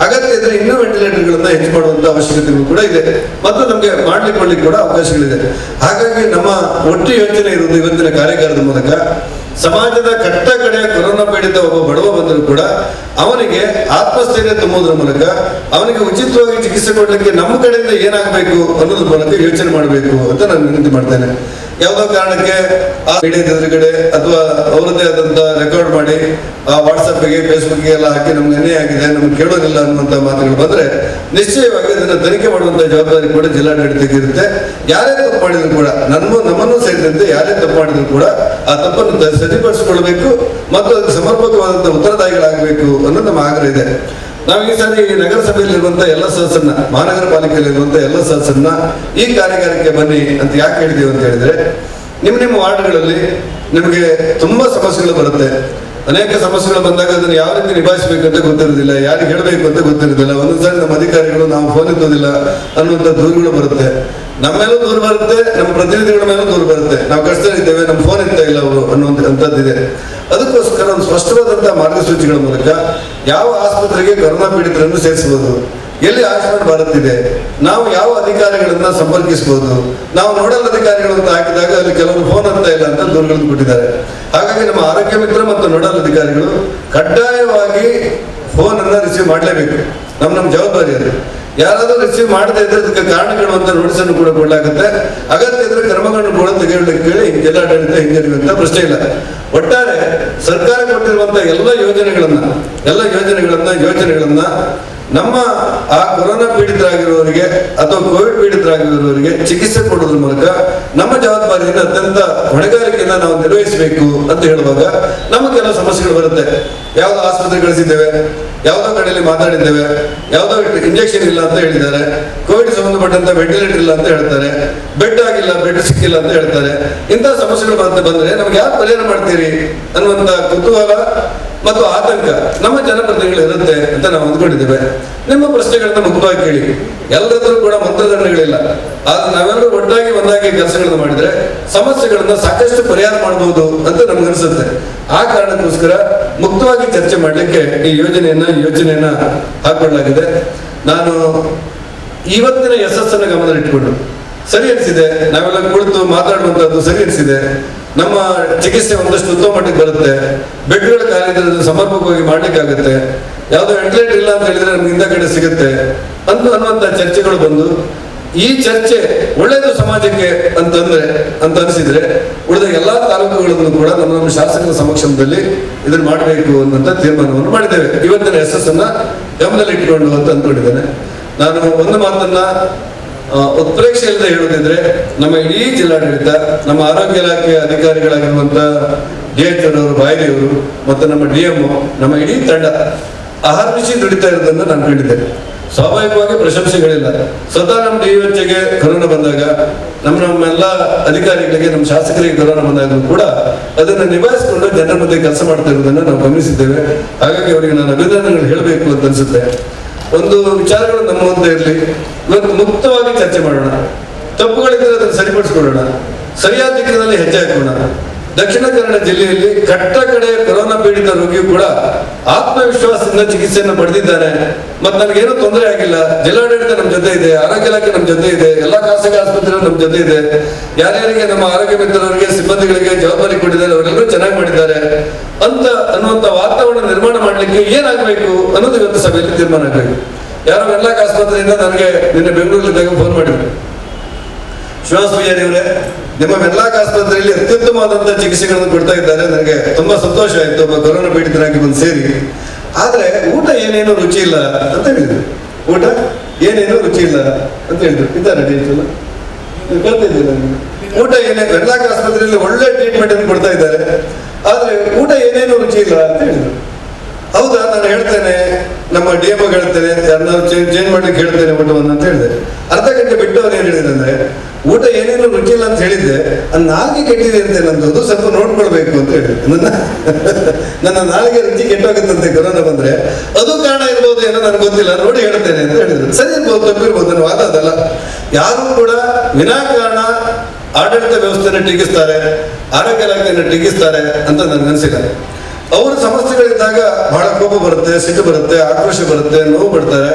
ಅಗತ್ಯ ಇದ್ರೆ ಇನ್ನೂ ವೆಂಟಿಲೇಟರ್ಗಳನ್ನ ಹೆಚ್ಚು ಮಾಡುವಂತ ಅವಶ್ಯಕತೆಗಳು ಕೂಡ ಇದೆ ಮತ್ತು ನಮಗೆ ಮಾಡ್ಲಿಕ್ಕೆ ಕೂಡ ಅವಕಾಶಗಳಿದೆ. ಹಾಗಾಗಿ ನಮ್ಮ ಒಟ್ಟು ಯೋಚನೆ ಇರುವುದು ಇವತ್ತಿನ ಕಾರ್ಯಾಗಾರದ ಮೂಲಕ ಸಮಾಜದ ಕಟ್ಟ ಕಡೆಯ ಕೊರೋನಾ ಪೀಡಿತ ಒಬ್ಬ ಬಡವ ಬಂದರೂ ಕೂಡ ಅವನಿಗೆ ಆತ್ಮಸ್ಥೈರ್ಯ ತುಂಬುವುದರ ಮೂಲಕ ಅವನಿಗೆ ಉಚಿತವಾಗಿ ಚಿಕಿತ್ಸೆ ಕೊಡಲಿಕ್ಕೆ ನಮ್ಮ ಕಡೆಯಿಂದ ಏನಾಗಬೇಕು ಅನ್ನೋದ್ರ ಮೂಲಕ ಯೋಚನೆ ಮಾಡಬೇಕು ಅಂತ ನಾನು ವಿನಂತಿ ಮಾಡ್ತೇನೆ. ಯಾವುದೋ ಕಾರಣಕ್ಕೆ ಆ ಮೀಡಿಯಾದ ಎದುರುಗಡೆ ಅಥವಾ ಅವರದ್ದೇ ಆದಂತ ರೆಕಾರ್ಡ್ ಮಾಡಿ ಆ ವಾಟ್ಸಪ್ಗೆ ಫೇಸ್ಬುಕ್ಗೆ ಎಲ್ಲ ಹಾಕಿ ನಮ್ಗೆ ಅನ್ಯಾಯ ಆಗಿದೆ, ನಮ್ಗೆ ಕೇಳೋದಿಲ್ಲ ಅನ್ನುವಂತ ಮಾತುಗಳು ಬಂದ್ರೆ ನಿಶ್ಚಯವಾಗಿ ಅದನ್ನ ತನಿಖೆ ಮಾಡುವಂತ ಜವಾಬ್ದಾರಿ ಕೂಡ ಜಿಲ್ಲಾಡಳಿತಕ್ಕೆ ಇರುತ್ತೆ. ಯಾರೇ ತಪ್ಪು ಮಾಡಿದ್ರು ಕೂಡ ನಮ್ಮನ್ನು ಸೇರಿದಂತೆ ಯಾರೇ ತಪ್ಪು ಮಾಡಿದ್ರು ಕೂಡ ಆ ತಪ್ಪನ್ನು ಸರಿಪಡಿಸಿಕೊಳ್ಬೇಕು ಮತ್ತು ಅದಕ್ಕೆ ಸಮರ್ಪಕವಾದಂತಹ ಉತ್ತರದಾಯಿಗಳಾಗಬೇಕು ಅನ್ನೋದು ನಮ್ಮ ಆಗ್ರಹ ಇದೆ. ನಾವು ಈ ಸಾರಿ ನಗರಸಭೆಯಲ್ಲಿರುವಂತಹ ಎಲ್ಲ ಸದಸ್ಯರನ್ನ, ಮಹಾನಗರ ಪಾಲಿಕೆಯಲ್ಲಿರುವಂತಹ ಎಲ್ಲ ಸದಸ್ಯರನ್ನ ಈ ಕಾರ್ಯಾಗಾರಕ್ಕೆ ಬನ್ನಿ ಅಂತ ಯಾಕೆ ಹೇಳಿದೀವಿ ಅಂತ ಹೇಳಿದ್ರೆ, ನಿಮ್ಮ ವಾರ್ಡ್ಗಳಲ್ಲಿ ನಿಮಗೆ ತುಂಬಾ ಸಮಸ್ಯೆಗಳು ಬರುತ್ತೆ. ಅನೇಕ ಸಮಸ್ಯೆಗಳು ಬಂದಾಗ ಅದನ್ನು ಯಾವ ರೀತಿ ನಿಭಾಯಿಸಬೇಕಂತ ಗೊತ್ತಿರೋದಿಲ್ಲ, ಯಾರಿಗೆ ಹೇಳಬೇಕು ಅಂತ ಗೊತ್ತಿರೋದಿಲ್ಲ. ಒಂದೊಂದ್ಸಾರಿ ನಮ್ಮ ಅಧಿಕಾರಿಗಳು ನಾವು ಫೋನ್ ಎತ್ತೋದಿಲ್ಲ ಅನ್ನುವಂಥ ದೂರುಗಳು ಬರುತ್ತೆ. ನಮ್ಮ ಮೇಲೂ ದೂರು ಬರುತ್ತೆ, ನಮ್ಮ ಪ್ರತಿನಿಧಿಗಳ ಮೇಲೂ ದೂರು ಬರುತ್ತೆ. ನಾವು ಕಷ್ಟದಲ್ಲಿದ್ದೇವೆ, ನಮ್ಮ ಫೋನ್ ಎತ್ತಾ ಇಲ್ಲ ಅವರು ಅನ್ನುವಂಥದ್ದಿದೆ. ಅದಕ್ಕೋಸ್ಕರ ಒಂದು ಸ್ಪಷ್ಟವಾದಂತಹ ಮಾರ್ಗಸೂಚಿಗಳ ಮೂಲಕ ಯಾವ ಆಸ್ಪತ್ರೆಗೆ ಕೊರೋನಾ ಪೀಡಿತರನ್ನು ಸೇರಿಸಬಹುದು, ಎಲ್ಲಿ ಆಯುಷ್ಮಾನ್ ಭಾರತ್ ಇದೆ, ನಾವು ಯಾವ ಅಧಿಕಾರಿಗಳನ್ನ ಸಂಪರ್ಕಿಸಬಹುದು, ನಾವು ನೋಡಲ್ ಅಧಿಕಾರಿಗಳು ಅಂತ ಹಾಕಿದಾಗ ಅಲ್ಲಿ ಕೆಲವರು ಫೋನ್ ಅಂತ ಇಲ್ಲ ಅಂತ ದೂರುಗಳನ್ನು ಕೊಟ್ಟಿದ್ದಾರೆ. ಹಾಗಾಗಿ ನಮ್ಮ ಆರೋಗ್ಯ ಮಿತ್ರ ಮತ್ತು ನೋಡಲ್ ಅಧಿಕಾರಿಗಳು ಕಡ್ಡಾಯವಾಗಿ ಫೋನ್ ಅನ್ನ ರಿಸೀವ್ ಮಾಡಲೇಬೇಕು. ನಮ್ಮ ಜವಾಬ್ದಾರಿ ಅದು. ಯಾರಾದ್ರೂ ರಿಸೀವ್ ಮಾಡದೇ ಇದ್ರೆ ಅದಕ್ಕೆ ಕಾರಣಗಳು ಅಂತ ನೋಟಿಸ್ ಅನ್ನು ಕೂಡ ಕೊಡಲಾಗುತ್ತೆ. ಅಗತ್ಯ ಇದ್ರೆ ಕ್ರಮಗಳನ್ನು ಕೂಡ ತೆಗೆದುಕೊಳ್ಳಕ್ಕೆ ಹೇಳಿ ಜಿಲ್ಲಾಡಳಿತ ಹಿಂಜರಿಯುವಂತ ಪ್ರಶ್ನೆ ಇಲ್ಲ. ಒಟ್ಟಾರೆ ಸರ್ಕಾರ ಕೊಟ್ಟಿರುವಂತಹ ಎಲ್ಲ ಯೋಜನೆಗಳನ್ನ ನಮ್ಮ ಆ ಕೊರೋನಾ ಪೀಡಿತರಾಗಿರುವವರಿಗೆ ಅಥವಾ ಕೋವಿಡ್ ಪೀಡಿತರಾಗಿರುವವರಿಗೆ ಚಿಕಿತ್ಸೆ ಕೊಡೋದ್ರ ಮೂಲಕ ನಮ್ಮ ಜವಾಬ್ದಾರಿಯನ್ನು ಅತ್ಯಂತ ಹೊಣೆಗಾರಿಕೆಯಿಂದ ನಾವು ನಿರ್ವಹಿಸಬೇಕು ಅಂತ ಹೇಳುವಾಗ ನಮಗೆ ಕೆಲವು ಸಮಸ್ಯೆಗಳು ಬರುತ್ತೆ. ಯಾವುದೋ ಆಸ್ಪತ್ರೆ ಕಳಿಸಿದ್ದೇವೆ, ಯಾವುದೋ ಕಡೆಯಲ್ಲಿ ಮಾತಾಡಿದ್ದೇವೆ, ಯಾವುದೋ ಇಂಜೆಕ್ಷನ್ ಇಲ್ಲ ಅಂತ ಹೇಳಿದ್ದಾರೆ, ಕೋವಿಡ್ ಸಂಬಂಧಪಟ್ಟಂತ ವೆಂಟಿಲೇಟರ್ ಇಲ್ಲ ಅಂತ ಹೇಳ್ತಾರೆ, ಬೆಡ್ ಆಗಿಲ್ಲ, ಬೆಡ್ ಸಿಕ್ಕಿಲ್ಲ ಅಂತ ಹೇಳ್ತಾರೆ. ಇಂತಹ ಸಮಸ್ಯೆಗಳು ಬಂದ್ರೆ ನಮ್ಗೆ ಯಾರು ಪರಿಹಾರ ಮಾಡ್ತೀರಿ ಅನ್ನುವಂತ ಕುತೂಹಲ ಮತ್ತು ಆತಂಕ ನಮ್ಮ ಜನಪ್ರತಿನಿಧಿಗಳು ಇರುತ್ತೆ ಅಂತ ನಾವು ಅಂದ್ಕೊಂಡಿದ್ದೇವೆ. ನಿಮ್ಮ ಪ್ರಶ್ನೆಗಳನ್ನ ಮುಕ್ತವಾಗಿ ಕೇಳಿ. ಎಲ್ಲರಲ್ಲೂ ಕೂಡ ಮಂತ್ರದಂಡಗಳಿಲ್ಲ, ಆದ್ರೆ ನಾವೆಲ್ಲರೂ ಒಟ್ಟಾಗಿ ಒಂದಾಗಿ ಕೆಲಸಗಳನ್ನು ಮಾಡಿದ್ರೆ ಸಮಸ್ಯೆಗಳನ್ನ ಸಾಕಷ್ಟು ಪರಿಹಾರ ಮಾಡಬಹುದು ಅಂತ ನಮ್ಗನ್ಸುತ್ತೆ. ಆ ಕಾರಣಕ್ಕೋಸ್ಕರ ಮುಕ್ತವಾಗಿ ಚರ್ಚೆ ಮಾಡಲಿಕ್ಕೆ ಈ ಯೋಜನೆಯನ್ನ ಹಾಕೊಳ್ಳಲಾಗಿದೆ. ನಾನು ಇವತ್ತಿನ ಯಶಸ್ಸನ್ನು ಗಮನದಲ್ಲಿಟ್ಟುಕೊಂಡು ಸರಿ ಅನಿಸಿದೆ, ನಾವೆಲ್ಲ ಕುಳಿತು ಮಾತಾಡುವಂತದ್ದು ಸರಿ ಅನಿಸಿದೆ. ನಮ್ಮ ಚಿಕಿತ್ಸೆ ಒಂದಷ್ಟು ಉತ್ತಮ ಮಟ್ಟಿಗೆ ಬರುತ್ತೆ, ಬೆಡ್ಗಳ ಖಾಲಿ ಸಮರ್ಪಕವಾಗಿ ಮಾಡ್ಲಿಕ್ಕೆ ಆಗುತ್ತೆ. ಯಾವುದೋ ವೆಂಟಿಲೇಟರ್ ಇಲ್ಲ ಅಂತ ಹೇಳಿದ್ರೆ ನಮ್ಗೆ ಇಂಥ ಕಡೆ ಸಿಗುತ್ತೆ. ಅನ್ನುವಂಥ ಚರ್ಚೆಗಳು ಬಂದು ಈ ಚರ್ಚೆ ಒಳ್ಳೆಯದು ಸಮಾಜಕ್ಕೆ ಅಂತ ಅನಿಸಿದ್ರೆ ಉಳಿದ ಎಲ್ಲಾ ತಾಲೂಕುಗಳನ್ನು ಕೂಡ ನಮ್ಮ ಶಾಸಕರ ಸಮಕ್ಷಮದಲ್ಲಿ ಇದನ್ನು ಮಾಡಬೇಕು ಅನ್ನುವಂಥ ತೀರ್ಮಾನವನ್ನು ಮಾಡಿದ್ದೇವೆ. ಇವತ್ತಿನ ಯಶಸ್ಸನ್ನ ಗಮನದಲ್ಲಿ ಇಟ್ಕೊಂಡು ಅಂತ ಅಂದ್ಕೊಂಡಿದ್ದೇನೆ. ನಾನು ಒಂದು ಮಾತನ್ನ ಉತ್ಪ್ರೇಕ್ಷೆ ಇಲ್ಲದೆ ಹೇಳುವುದಿದ್ರೆ, ನಮ್ಮ ಇಡೀ ಜಿಲ್ಲಾಡಳಿತ, ನಮ್ಮ ಆರೋಗ್ಯ ಇಲಾಖೆಯ ಅಧಿಕಾರಿಗಳಾಗಿರುವಂತ DH ಅವರು, ಬಾಯರಿಯವರು ಮತ್ತು ನಮ್ಮ DM, ನಮ್ಮ ಇಡೀ ತಂಡ ಅಹರ್ನಿಶಿ ದುಡಿತಾ ಇರೋದನ್ನು ನಾನು ಕಂಡಿದ್ದೇನೆ. ಸ್ವಾಭಾವಿಕವಾಗಿ ಪ್ರಶಂಸೆಗಳಿಲ್ಲ. ಸ್ವತಃ ನಮ್ಮ DOHಗೆ ಕೊರೋನಾ ಬಂದಾಗ, ನಮ್ಮೆಲ್ಲ ಅಧಿಕಾರಿಗಳಿಗೆ, ನಮ್ಮ ಶಾಸಕರಿಗೆ ಕೊರೋನಾ ಬಂದಾಗ ಕೂಡ ಅದನ್ನು ನಿಭಾಯಿಸಿಕೊಂಡು ಜನರ ಮಧ್ಯೆ ಕೆಲಸ ಮಾಡ್ತಾ ಇರೋದನ್ನು ನಾವು ಗಮನಿಸಿದ್ದೇವೆ. ಹಾಗಾಗಿ ಅವರಿಗೆ ನಾನು ಅಭಿನಂದನೆಗಳು ಹೇಳಬೇಕು ಅಂತ ಅನ್ಸುತ್ತೆ. ಒಂದು ವಿಚಾರಗಳು ನಮ್ಮ ಮುಂದೆ ಇರಲಿ, ಇವತ್ತು ಮುಕ್ತವಾಗಿ ಚರ್ಚೆ ಮಾಡೋಣ. ತಪ್ಪುಗಳಿದ್ರೆ ಅದನ್ನು ಸರಿಪಡಿಸ್ಕೊಳ್ಳೋಣ, ಸರಿಯಾದ ದಿಕ್ಕಿನಲ್ಲಿ ಹೆಜ್ಜೆ ಹಾಕೋಣ. ದಕ್ಷಿಣ ಕನ್ನಡ ಜಿಲ್ಲೆಯಲ್ಲಿ ಕಟ್ಟ ಕಡೆ ಕೊರೋನಾ ಪೀಡಿತ ರೋಗಿಯು ಕೂಡ ಆತ್ಮವಿಶ್ವಾಸದಿಂದ ಚಿಕಿತ್ಸೆಯನ್ನು ಪಡೆದಿದ್ದಾನೆ. ಮತ್ತು ನನಗೇನು ತೊಂದರೆ ಆಗಿಲ್ಲ. ಜಿಲ್ಲಾಡಳಿತ ನಮ್ಮ ಜೊತೆ ಇದೆ, ಆರೋಗ್ಯ ಇಲಾಖೆ ನಮ್ಮ ಜೊತೆ ಇದೆ, ಎಲ್ಲಾ ಖಾಸಗಿ ಆಸ್ಪತ್ರೆ ನಮ್ಮ ಜೊತೆ ಇದೆ. ಯಾರ್ಯಾರಿಗೆ ನಮ್ಮ ಆರೋಗ್ಯ ಮಿತ್ರರಿಗೆ, ಸಿಬ್ಬಂದಿಗಳಿಗೆ ಜವಾಬ್ದಾರಿ ಕೊಟ್ಟಿದ್ದಾರೆ, ಅವರೆಲ್ಲರೂ ಚೆನ್ನಾಗಿ ಮಾಡಿದ್ದಾರೆ ಅನ್ನುವಂಥ ವಾತಾವರಣ ನಿರ್ಮಾಣ ಮಾಡಲಿಕ್ಕೆ ಏನಾಗಬೇಕು ಅನ್ನೋದು ಇವತ್ತು ಸಭೆಯಲ್ಲಿ ತೀರ್ಮಾನ ಆಗಬೇಕು. ಯಾರೋ ವೆನ್ಲಾಕ್ ಆಸ್ಪತ್ರೆಯಿಂದ ನನಗೆ ನಿನ್ನೆ ಬೆಂಗಳೂರಿದ್ದಾಗ ಫೋನ್ ಮಾಡಿದ್ರು, ಶ್ರೀನಿವಾಸ್ ಪೂಜಾರಿ ಅವರೇ, ನಿಮ್ಮ ವೆನ್ಲಾಕ್ ಆಸ್ಪತ್ರೆಯಲ್ಲಿ ಅತ್ಯುತ್ತಮವಾದಂತಹ ಚಿಕಿತ್ಸೆಗಳನ್ನು ಕೊಡ್ತಾ ಇದ್ದಾರೆ, ನನಗೆ ತುಂಬಾ ಸಂತೋಷ ಆಯ್ತು, ಒಬ್ಬ ಕೊರೋನಾ ಪೀಡಿತರಾಗಿ ಬಂದು ಸೇರಿ. ಆದ್ರೆ ಊಟ ಏನೇನು ರುಚಿ ಇಲ್ಲ ಅಂತ ಹೇಳಿದ್ರು. ಊಟ ಏನೇನು ರುಚಿ ಇಲ್ಲ ಅಂತ ಹೇಳಿದ್ರು. ಇದ್ದಾರೆ ಡೇಟಲ್ಲ, ಕೇಳ್ತಿದ್ದೀರ? ಊಟ ವೆನ್ಲಾಕ್ ಆಸ್ಪತ್ರೆಯಲ್ಲಿ ಒಳ್ಳೆ ಟ್ರೀಟ್ಮೆಂಟ್ ಅನ್ನು ಕೊಡ್ತಾ ಇದ್ದಾರೆ, ಆದ್ರೆ ಊಟ ಏನೇನು ರುಚಿ ಇಲ್ಲ ಅಂತ ಹೇಳಿದ್ರು. ಹೌದಾ, ನಾನು ಹೇಳ್ತೇನೆ, ನಮ್ಮ DM ಹೇಳ್ತೇನೆ, ಯಾರನ್ನಾರು ಚೇಂಜ್ ಮಾಡ್ಲಿಕ್ಕೆ ಹೇಳ್ತೇನೆ ಊಟವನ್ನು ಅಂತ ಹೇಳಿದೆ. ಅರ್ಧ ಗಂಟೆ ಬಿಟ್ಟು ಅವ್ರು ಏನ್ ಹೇಳಿದ್ರೆ ಅಂದ್ರೆ, ಊಟ ಏನೇನು ರುಚಿ ಇಲ್ಲ ಅಂತ ಹೇಳಿದ್ದೆ, ಅದು ನಾಲ್ಗೆ ಕೆಟ್ಟಿದೆ ಅಂತ ನಂದು ಸ್ವಲ್ಪ ನೋಡ್ಕೊಳ್ಬೇಕು ಅಂತ ಹೇಳಿದ್ರು. ನನ್ನ ನಾಲ್ಗೆ ರುಚಿ ಕೆಟ್ಟೋಗುತ್ತಂತೆ ಕೊರೋನಾ ಬಂದ್ರೆ, ಅದು ಕಾರಣ ಇರ್ಬೋದು ಏನೋ ನನಗೆ ಗೊತ್ತಿಲ್ಲ, ನೋಡಿ ಹೇಳ್ತೇನೆ ಅಂತ ಹೇಳಿದ್ರು. ಸರಿ ಇರ್ಬೋದು, ತಪ್ಪಿರ್ಬೋದು, ನನ್ನ ವಾದ ಅದಲ್ಲ. ಯಾರು ಕೂಡ ವಿನಾಕಾರಣ ಆಡಳಿತ ವ್ಯವಸ್ಥೆಯನ್ನು ಟೀಕಿಸ್ತಾರೆ, ಆರೋಗ್ಯ ಇಲಾಖೆಯನ್ನು ಟೀಕಿಸ್ತಾರೆ ಅಂತ ನನಗನ್ಸಿಲ್ಲ. ಅವ್ರ ಸಮಸ್ಯೆಗಳಿದ್ದಾಗ ಬಹಳ ಕೋಪ ಬರುತ್ತೆ, ಸಿಟ್ಟು ಬರುತ್ತೆ, ಆಕ್ರೋಶ ಬರುತ್ತೆ, ನೋವು ಪಡ್ತಾರೆ.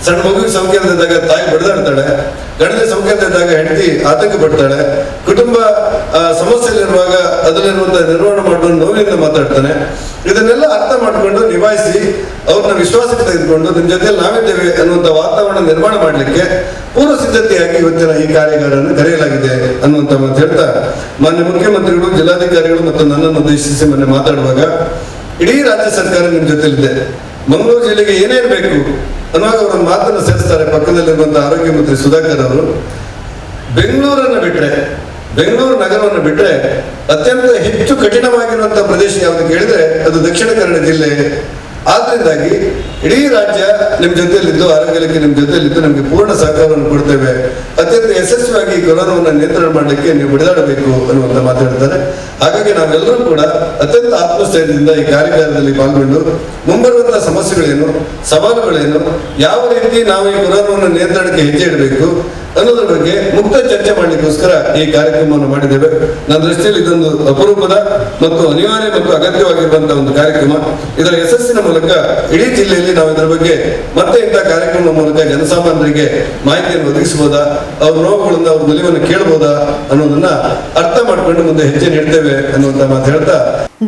ಸಣ್ಣ ಮಗುವಿಗೆ ಸಂಖ್ಯೆದಾಗ ತಾಯಿ ಬಡಿದಾಡ್ತಾಳೆ, ಗಂಡನ ಸಂಖ್ಯೆದಾಗ ಹೆಂಡತಿ ಆತಂಕ ಪಡ್ತಾಳೆ, ಕುಟುಂಬ ಸಮಸ್ಯೆಯಲ್ಲಿರುವಾಗ ಅದರಲ್ಲಿರುವಂತಹ ನಿರ್ವಹಣೆ ಮಾಡಿಕೊಂಡು ನೋವಿನಿಂದ ಮಾತಾಡ್ತಾನೆ. ಇದನ್ನೆಲ್ಲ ಅರ್ಥ ಮಾಡ್ಕೊಂಡು ನಿಭಾಯಿಸಿ ಅವ್ರನ್ನ ವಿಶ್ವಾಸಕ್ಕೆ ತೆಗೆದುಕೊಂಡು ನಿಮ್ಮ ಜೊತೆಯಲ್ಲಿ ನಾವಿದ್ದೇವೆ ಅನ್ನುವಂಥ ವಾತಾವರಣ ನಿರ್ಮಾಣ ಮಾಡಲಿಕ್ಕೆ ಪೂರ್ವ ಸಿದ್ಧತೆಯಾಗಿ ಇವತ್ತಿನ ಈ ಕಾರ್ಯಾಗಾರವನ್ನು ಕರೆಯಲಾಗಿದೆ ಅನ್ನುವಂಥ ಮಾತು ಹೇಳ್ತಾ, ಮಾನ್ಯ ಮುಖ್ಯಮಂತ್ರಿಗಳು, ಜಿಲ್ಲಾಧಿಕಾರಿಗಳು ಮತ್ತು ನನ್ನನ್ನು ಉದ್ದೇಶಿಸಿ ಮೊನ್ನೆ ಮಾತಾಡುವಾಗ, ಇಡೀ ರಾಜ್ಯ ಸರ್ಕಾರ ನಿಮ್ಮ ಜೊತೆಲಿದೆ, ಮಂಗಳೂರು ಜಿಲ್ಲೆಗೆ ಏನೇನು ಬೇಕು ಅನ್ನುವಾಗ ಅವರ ಮಾತನ್ನು ಸೇರಿಸ್ತಾರೆ. ಪಕ್ಕದಲ್ಲಿರುವಂತಹ ಆರೋಗ್ಯ ಮಂತ್ರಿ ಸುಧಾಕರ್ ಅವರು, ಬೆಂಗಳೂರು ನಗರವನ್ನು ಬಿಟ್ಟರೆ ಅತ್ಯಂತ ಹೆಚ್ಚು ಕಠಿಣವಾಗಿರುವಂತಹ ಪ್ರದೇಶ ಯಾವುದು ಕೇಳಿದ್ರೆ ಅದು ದಕ್ಷಿಣ ಕನ್ನಡ ಜಿಲ್ಲೆ. ಆದ್ರಿಂದಾಗಿ ಇಡೀ ರಾಜ್ಯ ನಿಮ್ಮ ಜೊತೆಯಲ್ಲಿದ್ದು, ಆರೋಗ್ಯ ಇಲಾಖೆ ನಿಮ್ಮ ಜೊತೆಯಲ್ಲಿದ್ದು ನಮಗೆ ಪೂರ್ಣ ಸಹಕಾರವನ್ನು ಕೊಡ್ತೇವೆ. ಅತ್ಯಂತ ಯಶಸ್ವಿಯಾಗಿ ಕೊರೋನಾವನ್ನು ನಿಯಂತ್ರಣ ಮಾಡಲಿಕ್ಕೆ ನೀವು ಬಿಡದಾಡಬೇಕು ಅನ್ನುವಂತ ಮಾತಾಡ್ತಾರೆ. ಹಾಗಾಗಿ ನಾವೆಲ್ಲರೂ ಕೂಡ ಅತ್ಯಂತ ಆತ್ಮಸ್ಥೈರ್ಯದಿಂದ ಈ ಕಾರ್ಯಾಗಾರದಲ್ಲಿ ಪಾಲ್ಗೊಂಡು ಮುಂಬರುವಂತಹ ಸಮಸ್ಯೆಗಳೇನು, ಸವಾಲುಗಳೇನು, ಯಾವ ರೀತಿ ನಾವು ಈ ಕೊರೋನಾವನ್ನು ನಿಯಂತ್ರಣಕ್ಕೆ ಹೆಜ್ಜೆ ಇಡಬೇಕು ಅನ್ನೋದ್ರ ಬಗ್ಗೆ ಮುಕ್ತ ಚರ್ಚೆ ಮಾಡಲಿಕ್ಕೋಸ್ಕರ ಈ ಕಾರ್ಯಕ್ರಮವನ್ನು ಮಾಡಿದ್ದೇವೆ. ನನ್ನ ದೃಷ್ಟಿಯಲ್ಲಿ ಇದೊಂದು ಅಪರೂಪದ ಮತ್ತು ಅನಿವಾರ್ಯ ಮತ್ತು ಅಗತ್ಯವಾಗಿರುವಂತಹ ಒಂದು ಕಾರ್ಯಕ್ರಮ. ಇದರ ಯಶಸ್ಸಿನ ಮೂಲಕ ಇಡೀ ಜಿಲ್ಲೆಯಲ್ಲಿ ನಾವು ಇದರ ಬಗ್ಗೆ ಮತ್ತೆ ಇಂತಹ ಕಾರ್ಯಕ್ರಮದ ಮೂಲಕ ಜನಸಾಮಾನ್ಯರಿಗೆ ಮಾಹಿತಿಯನ್ನು ಒದಗಿಸಬಹುದಾ, ಅವ್ರ ನೋವುಗಳಿಂದ ಅವ್ರ ನಿಲುವನ್ನು ಕೇಳಬಹುದಾ ಅನ್ನೋದನ್ನ ಅರ್ಥ ಮಾಡ್ಕೊಂಡು ಮುಂದೆ ಹೆಜ್ಜೆ ನೀಡ್ತೇವೆ ಅನ್ನುವಂತ ಮಾತು ಹೇಳ್ತಾ,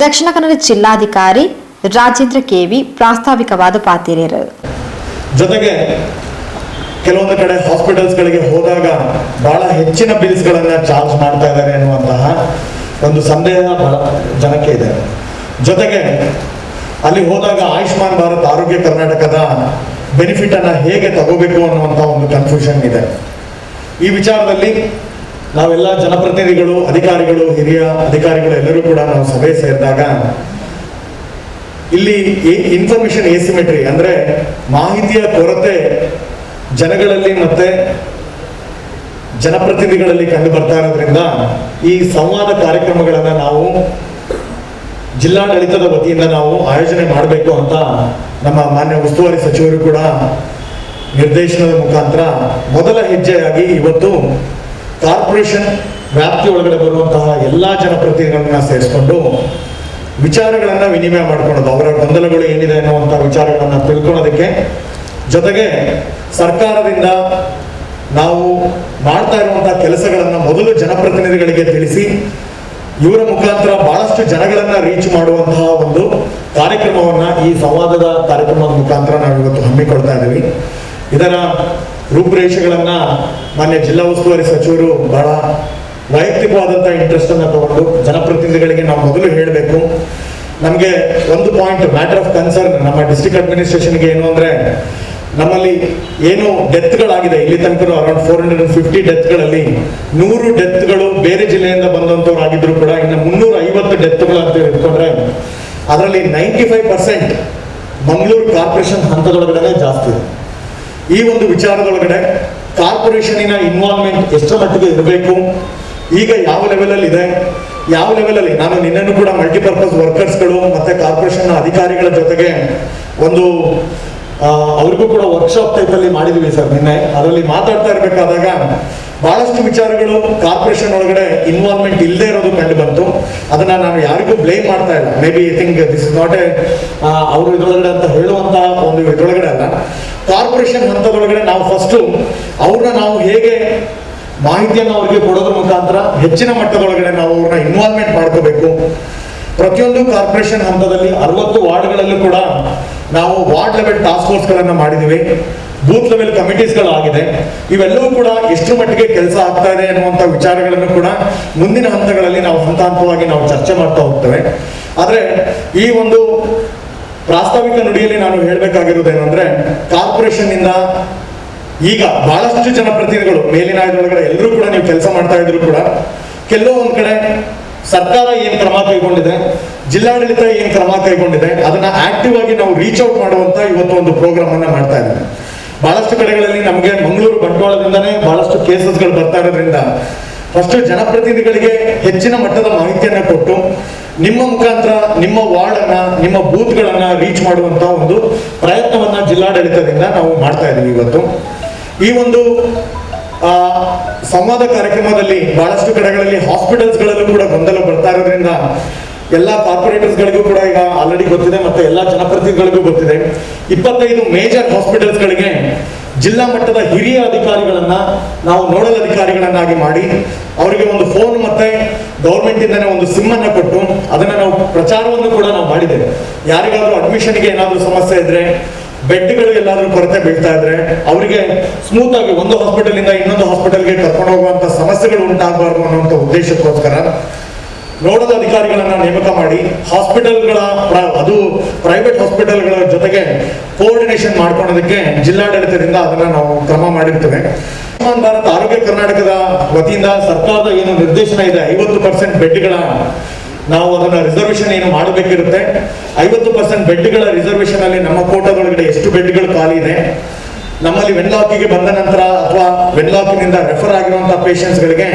ದಕ್ಷಿಣ ಕನ್ನಡ ಜಿಲ್ಲಾಧಿಕಾರಿ ರಾಜೇಂದ್ರ KV ಪ್ರಾಸ್ತಾವಿಕವಾದ ಪಾತಿರೇರು. ಜೊತೆಗೆ ಕೆಲವೊಂದು ಕಡೆ ಹಾಸ್ಪಿಟಲ್ಸ್ಗಳಿಗೆ ಹೋದಾಗ ಬಹಳ ಹೆಚ್ಚಿನ ಬಿಲ್ಸ್ಗಳನ್ನ ಚಾರ್ಜ್ ಮಾಡ್ತಾ ಇದ್ದಾರೆ ಅನ್ನುವಂತಹ ಒಂದು ಸಂದೇಹ ಬಹಳ ಜನಕ್ಕೆ ಇದೆ. ಜೊತೆಗೆ ಅಲ್ಲಿ ಹೋದಾಗ ಆಯುಷ್ಮಾನ್ ಭಾರತ್ ಆರೋಗ್ಯ ಕರ್ನಾಟಕದ ಬೆನಿಫಿಟ್ ಅನ್ನ ಹೇಗೆ ತಗೋಬೇಕು ಅನ್ನುವಂತಹ ಒಂದು ಕನ್ಫ್ಯೂಷನ್ ಇದೆ. ಈ ವಿಚಾರದಲ್ಲಿ ನಾವೆಲ್ಲ ಜನಪ್ರತಿನಿಧಿಗಳು, ಅಧಿಕಾರಿಗಳು, ಹಿರಿಯ ಅಧಿಕಾರಿಗಳು ಎಲ್ಲರೂ ಕೂಡ ನಾವು ಸಭೆ ಸೇರಿದಾಗ ಇಲ್ಲಿ ಇನ್ಫಾರ್ಮೇಶನ್ ಎಸಿಮೆಟ್ರಿ ಅಂದ್ರೆ ಮಾಹಿತಿಯ ಕೊರತೆ ಜನಗಳಲ್ಲಿ ಮತ್ತೆ ಜನಪ್ರತಿನಿಧಿಗಳಲ್ಲಿ ಕಂಡು ಬರ್ತಾ ಇರೋದ್ರಿಂದ ಈ ಸಂವಾದ ಕಾರ್ಯಕ್ರಮಗಳನ್ನ ನಾವು ಜಿಲ್ಲಾಡಳಿತದ ವತಿಯಿಂದ ನಾವು ಆಯೋಜನೆ ಮಾಡಬೇಕು ಅಂತ ನಮ್ಮ ಮಾನ್ಯ ಉಸ್ತುವಾರಿ ಸಚಿವರು ಕೂಡ ನಿರ್ದೇಶನದ ಮುಖಾಂತರ ಮೊದಲ ಹೆಜ್ಜೆಯಾಗಿ ಇವತ್ತು ಕಾರ್ಪೊರೇಷನ್ ವ್ಯಾಪ್ತಿ ಒಳಗಡೆ ಬರುವಂತಹ ಎಲ್ಲಾ ಜನಪ್ರತಿನಿಧಿಗಳನ್ನ ಸೇರಿಸಿಕೊಂಡು ವಿಚಾರಗಳನ್ನ ವಿನಿಮಯ ಮಾಡ್ಕೊಳ್ಳೋದು, ಅವರ ಗೊಂದಲಗಳು ಏನಿದೆ ಅನ್ನುವಂತಹ ವಿಚಾರಗಳನ್ನ ತಿಳ್ಕೊಳ್ಳೋದಕ್ಕೆ, ಜೊತೆಗೆ ಸರ್ಕಾರದಿಂದ ನಾವು ಮಾಡ್ತಾ ಇರುವಂತಹ ಕೆಲಸಗಳನ್ನ ಮೊದಲು ಜನಪ್ರತಿನಿಧಿಗಳಿಗೆ ತಿಳಿಸಿ ಇವರ ಮುಖಾಂತರ ಬಹಳಷ್ಟು ಜನಗಳನ್ನ ರೀಚ್ ಮಾಡುವಂತಹ ಒಂದು ಕಾರ್ಯಕ್ರಮವನ್ನ ಈ ಸಂವಾದದ ಕಾರ್ಯಕ್ರಮದ ಮುಖಾಂತರ ನಾವು ಇವತ್ತು ಹಮ್ಮಿಕೊಳ್ತಾ ಇದ್ದೀವಿ. ಇದರ ರೂಪುರೇಷೆಗಳನ್ನು ಮಾನ್ಯ ಜಿಲ್ಲಾ ಉಸ್ತುವಾರಿ ಸಚಿವರು ಬಹಳ ವೈಯಕ್ತಿಕವಾದಂಥ ಇಂಟ್ರೆಸ್ಟ್ ಅನ್ನು ತಗೊಂಡು ಜನಪ್ರತಿನಿಧಿಗಳಿಗೆ ನಾವು ಮೊದಲು ಹೇಳಬೇಕು. ನಮಗೆ ಒಂದು ಪಾಯಿಂಟ್ ಮ್ಯಾಟರ್ ಆಫ್ ಕನ್ಸರ್ನ್ ನಮ್ಮ ಡಿಸ್ಟ್ರಿಕ್ಟ್ ಅಡ್ಮಿನಿಸ್ಟ್ರೇಷನ್ಗೆ ಏನು ಅಂದರೆ, ನಮ್ಮಲ್ಲಿ ಏನು ಡೆತ್ಗಳಾಗಿದೆ ಇಲ್ಲಿ ತನಕ ಅರೌಂಡ್ 450 ಡೆತ್ಗಳಲ್ಲಿ 100 ಡೆತ್ಗಳು ಬೇರೆ ಜಿಲ್ಲೆಯಿಂದ ಬಂದಂಥವ್ರು ಆಗಿದ್ರು ಕೂಡ ಇನ್ನು 350 ಡೆತ್ಗಳು ಅಂತ ಇಟ್ಕೊಂಡ್ರೆ ಅದರಲ್ಲಿ 95% ಮಂಗಳೂರು ಕಾರ್ಪೊರೇಷನ್ ಹಂತದೊಳಗಡೆ ಜಾಸ್ತಿ ಇದೆ. ಈ ಒಂದು ವಿಚಾರದೊಳಗಡೆ ಕಾರ್ಪೊರೇಷನಿನ ಇನ್ವಾಲ್ವ್ಮೆಂಟ್ ಎಷ್ಟರ ಮಟ್ಟಿಗೆ ಇರಬೇಕು, ಈಗ ಯಾವ ಲೆವೆಲಲ್ಲಿ ಇದೆ, ಯಾವ ಲೆವೆಲಲ್ಲಿ ನಾನು ನಿನ್ನೆನೂ ಕೂಡ ಮಲ್ಟಿಪರ್ಪಸ್ ವರ್ಕರ್ಸ್ಗಳು ಮತ್ತೆ ಕಾರ್ಪೊರೇಷನ್ ಅಧಿಕಾರಿಗಳ ಜೊತೆಗೆ ಒಂದು ಅವ್ರಿಗೂ ಕೂಡ ವರ್ಕ್ಶಾಪ್ ಟೈಪಲ್ಲಿ ಮಾಡಿದ್ವಿ ಸರ್ ನಿನ್ನೆ. ಅದರಲ್ಲಿ ಮಾತಾಡ್ತಾ ಇರಬೇಕಾದಾಗ ಬಹಳಷ್ಟು ವಿಚಾರಗಳು ಕಾರ್ಪೊರೇಷನ್ ಒಳಗಡೆ ಇನ್ವಾಲ್ವ್ಮೆಂಟ್ ಇಲ್ಲದೆ ಇರೋದು ಕಂಡು ಬಂತು. ಅದನ್ನ ನಾನು ಯಾರಿಗೂ ಬ್ಲೇಮ್ ಮಾಡ್ತಾ ಇಲ್ಲ. May be think this is not A ಅವರು ಇದರೊಳಗಡೆ ಅಂತ ಹೇಳುವಂತ ಒಂದು ಇದರೊಳಗಡೆ ಅಲ್ಲ. ಕಾರ್ಪೊರೇಷನ್ ಹಂತದೊಳಗಡೆ ನಾವು ಫಸ್ಟು ಅವ್ರನ್ನ ನಾವು ಹೇಗೆ ಮಾಹಿತಿಯನ್ನು ಅವ್ರಿಗೆ ಕೊಡೋದ್ರ ಮುಖಾಂತರ ಹೆಚ್ಚಿನ ಮಟ್ಟದೊಳಗಡೆ ನಾವು ಅವ್ರನ್ನ ಇನ್ವಾಲ್ವ್ಮೆಂಟ್ ಮಾಡ್ಕೋಬೇಕು. ಪ್ರತಿಯೊಂದು ಕಾರ್ಪೊರೇಷನ್ ಹಂತದಲ್ಲಿ 60 ವಾರ್ಡ್ಗಳಲ್ಲೂ ಕೂಡ ನಾವು ವಾರ್ಡ್ ಲೆವೆಲ್ ಟಾಸ್ಕ್ ಫೋರ್ಸ್ಗಳನ್ನು ಮಾಡಿದ್ದೀವಿ, ಬೂತ್ ಲೆವೆಲ್ ಕಮಿಟೀಸ್ಗಳು ಆಗಿದೆ. ಇವೆಲ್ಲವೂ ಕೂಡ ಎಷ್ಟು ಮಟ್ಟಿಗೆ ಕೆಲಸ ಆಗ್ತಾ ಇದೆ ಅನ್ನುವಂಥ ವಿಚಾರಗಳನ್ನು ಕೂಡ ಮುಂದಿನ ಹಂತಗಳಲ್ಲಿ ನಾವು ಹಂತ ಹಂತವಾಗಿ ನಾವು ಚರ್ಚೆ ಮಾಡ್ತಾ ಹೋಗ್ತೇವೆ. ಆದರೆ ಈ ಒಂದು ಪ್ರಾಸ್ತಾವಿಕ ನುಡಿಯಲ್ಲಿ ನಾನು ಹೇಳಬೇಕಾಗಿರೋದೇನೆಂದ್ರೆ, ಕಾರ್ಪೊರೇಷನ್ ಇಂದ ಈಗ ಬಹಳಷ್ಟು ಜನಪ್ರತಿನಿಧಿಗಳು ಮೇಲಿನ ಇದರೊಳಗಡೆ ಎಲ್ಲರೂ ಕೂಡ ನೀವು ಕೆಲಸ ಮಾಡ್ತಾ ಇದ್ರು ಕೂಡ ಕೆಲವೊಂದು ಕಡೆ ಸರ್ಕಾರ ಏನ್ ಕ್ರಮ ಕೈಗೊಂಡಿದೆ, ಜಿಲ್ಲಾಡಳಿತ ಏನ್ ಕ್ರಮ ಕೈಗೊಂಡಿದೆ, ಅದನ್ನ ಆಕ್ಟಿವ್ ಆಗಿ ನಾವು ರೀಚ್ ಔಟ್ ಮಾಡುವಂತ ಇವತ್ತು ಒಂದು ಪ್ರೋಗ್ರಾಮ್ ಅನ್ನ ಮಾಡ್ತಾ ಇದ್ದೇವೆ. ಬಹಳಷ್ಟು ಕಡೆಗಳಲ್ಲಿ ನಮಗೆ ಮಂಗಳೂರು ಬಂಟ್ವಾಳದಿಂದನೇ ಬಹಳಷ್ಟು ಕೇಸಸ್ಗಳು ಬರ್ತಾ ಇರೋದ್ರಿಂದ ಫಸ್ಟ್ ಜನಪ್ರತಿನಿಧಿಗಳಿಗೆ ಹೆಚ್ಚಿನ ಮಟ್ಟದ ಮಾಹಿತಿಯನ್ನ ಕೊಟ್ಟು ನಿಮ್ಮ ಮುಖಾಂತರ ನಿಮ್ಮ ವಾರ್ಡ್ ಅನ್ನ, ನಿಮ್ಮ ಬೂತ್ಗಳನ್ನ ರೀಚ್ ಮಾಡುವಂತ ಒಂದು ಪ್ರಯತ್ನವನ್ನ ಜಿಲ್ಲಾಡಳಿತದಿಂದ ನಾವು ಮಾಡ್ತಾ ಇದ್ದೀವಿ ಇವತ್ತು. ಈ ಒಂದು ಸಂವಾದ ಕಾರ್ಯಕ್ರಮದಲ್ಲಿ ಬಹಳಷ್ಟು ಕಡೆಗಳಲ್ಲಿ ಹಾಸ್ಪಿಟಲ್ಸ್ಗಳಲ್ಲೂ ಕೂಡ ಗೊಂದಲ ಬರ್ತಾ ಇರೋದ್ರಿಂದ ಎಲ್ಲ ಕಾರ್ಪೊರೇಟರ್ಸ್ಗಳಿಗೂ ಕೂಡ ಈಗ ಆಲ್ರೆಡಿ ಗೊತ್ತಿದೆ, ಮತ್ತೆ ಎಲ್ಲ ಜನಪ್ರತಿನಿಧಿಗಳಿಗೂ ಗೊತ್ತಿದೆ. 25 ಮೇಜರ್ ಹಾಸ್ಪಿಟಲ್ಸ್ಗಳಿಗೆ ಜಿಲ್ಲಾ ಮಟ್ಟದ ಹಿರಿಯ ಅಧಿಕಾರಿಗಳನ್ನ ನಾವು ನೋಡಲ್ ಅಧಿಕಾರಿಗಳನ್ನಾಗಿ ಮಾಡಿ ಅವರಿಗೆ ಒಂದು ಫೋನ್ ಮತ್ತೆ ಗೌರ್ಮೆಂಟ್ ಇಂದನೇ ಒಂದು ಸಿಮ್ ಅನ್ನ ಕೊಟ್ಟು ಅದನ್ನ ನಾವು ಪ್ರಚಾರವನ್ನು ಕೂಡ ನಾವು ಮಾಡಿದ್ದೇವೆ. ಯಾರಿಗಾದ್ರೂ ಅಡ್ಮಿಷನ್ಗೆ ಏನಾದ್ರೂ ಸಮಸ್ಯೆ ಇದ್ರೆ, ಬೆಡ್ಗಳು ಎಲ್ಲಾದ್ರೂ ಕೊರತೆ ಬೀಳ್ತಾ ಇದ್ರೆ ಅವರಿಗೆ ಸ್ಮೂತ್ ಆಗಿ ಒಂದು ಹಾಸ್ಪಿಟಲ್ ಇಂದ ಇನ್ನೊಂದು ಹಾಸ್ಪಿಟಲ್ಗೆ ಕರ್ಕೊಂಡು ಹೋಗುವಂತ ಸಮಸ್ಯೆಗಳು ಉಂಟಾಗಬಾರ್ದು ಅನ್ನುವಂಥ ಉದ್ದೇಶಕ್ಕೋಸ್ಕರ ನೋಡಲ್ ಅಧಿಕಾರಿಗಳನ್ನ ನೇಮಕ ಮಾಡಿ ಹಾಸ್ಪಿಟಲ್ಗಳ ಅದು ಪ್ರೈವೇಟ್ ಹಾಸ್ಪಿಟಲ್ಗಳ ಜೊತೆಗೆ ಕೋಆರ್ಡಿನೇಷನ್ ಮಾಡ್ಕೊಳ್ಳೋದಕ್ಕೆ ಜಿಲ್ಲಾಡಳಿತದಿಂದ ಅದನ್ನ ನಾವು ಕ್ರಮ ಮಾಡಿರ್ತೇವೆ. ಆಯುಷ್ಮಾನ್ ಭಾರತ್ ಆರೋಗ್ಯ ಕರ್ನಾಟಕದ ವತಿಯಿಂದ ಸರ್ಕಾರದ ಏನು ನಿರ್ದೇಶನ ಇದೆ, 50% ಬೆಡ್ಗಳ ನಾವು ಅದನ್ನ ರಿಸರ್ವೇಶನ್ ಏನು ಮಾಡಬೇಕಿರುತ್ತೆ. 50% ಬೆಡ್ಗಳ ರಿಸರ್ವೇಶನ್ ಅಲ್ಲಿ ನಮ್ಮ ಕೋಟಾದೊಳಗಡೆ ಎಷ್ಟು ಬೆಡ್ಗಳು ಖಾಲಿ ಇದೆ, ನಮ್ಮಲ್ಲಿ ವೆನ್ಲಾಕಿಗೆ ಬಂದ ನಂತರ ಅಥವಾ ವೆನ್ಲಾಕಿನಿಂದ ರೆಫರ್ ಆಗಿರುವಂತಹ ಪೇಷಂಟ್ಸ್ಗಳಿಗೆ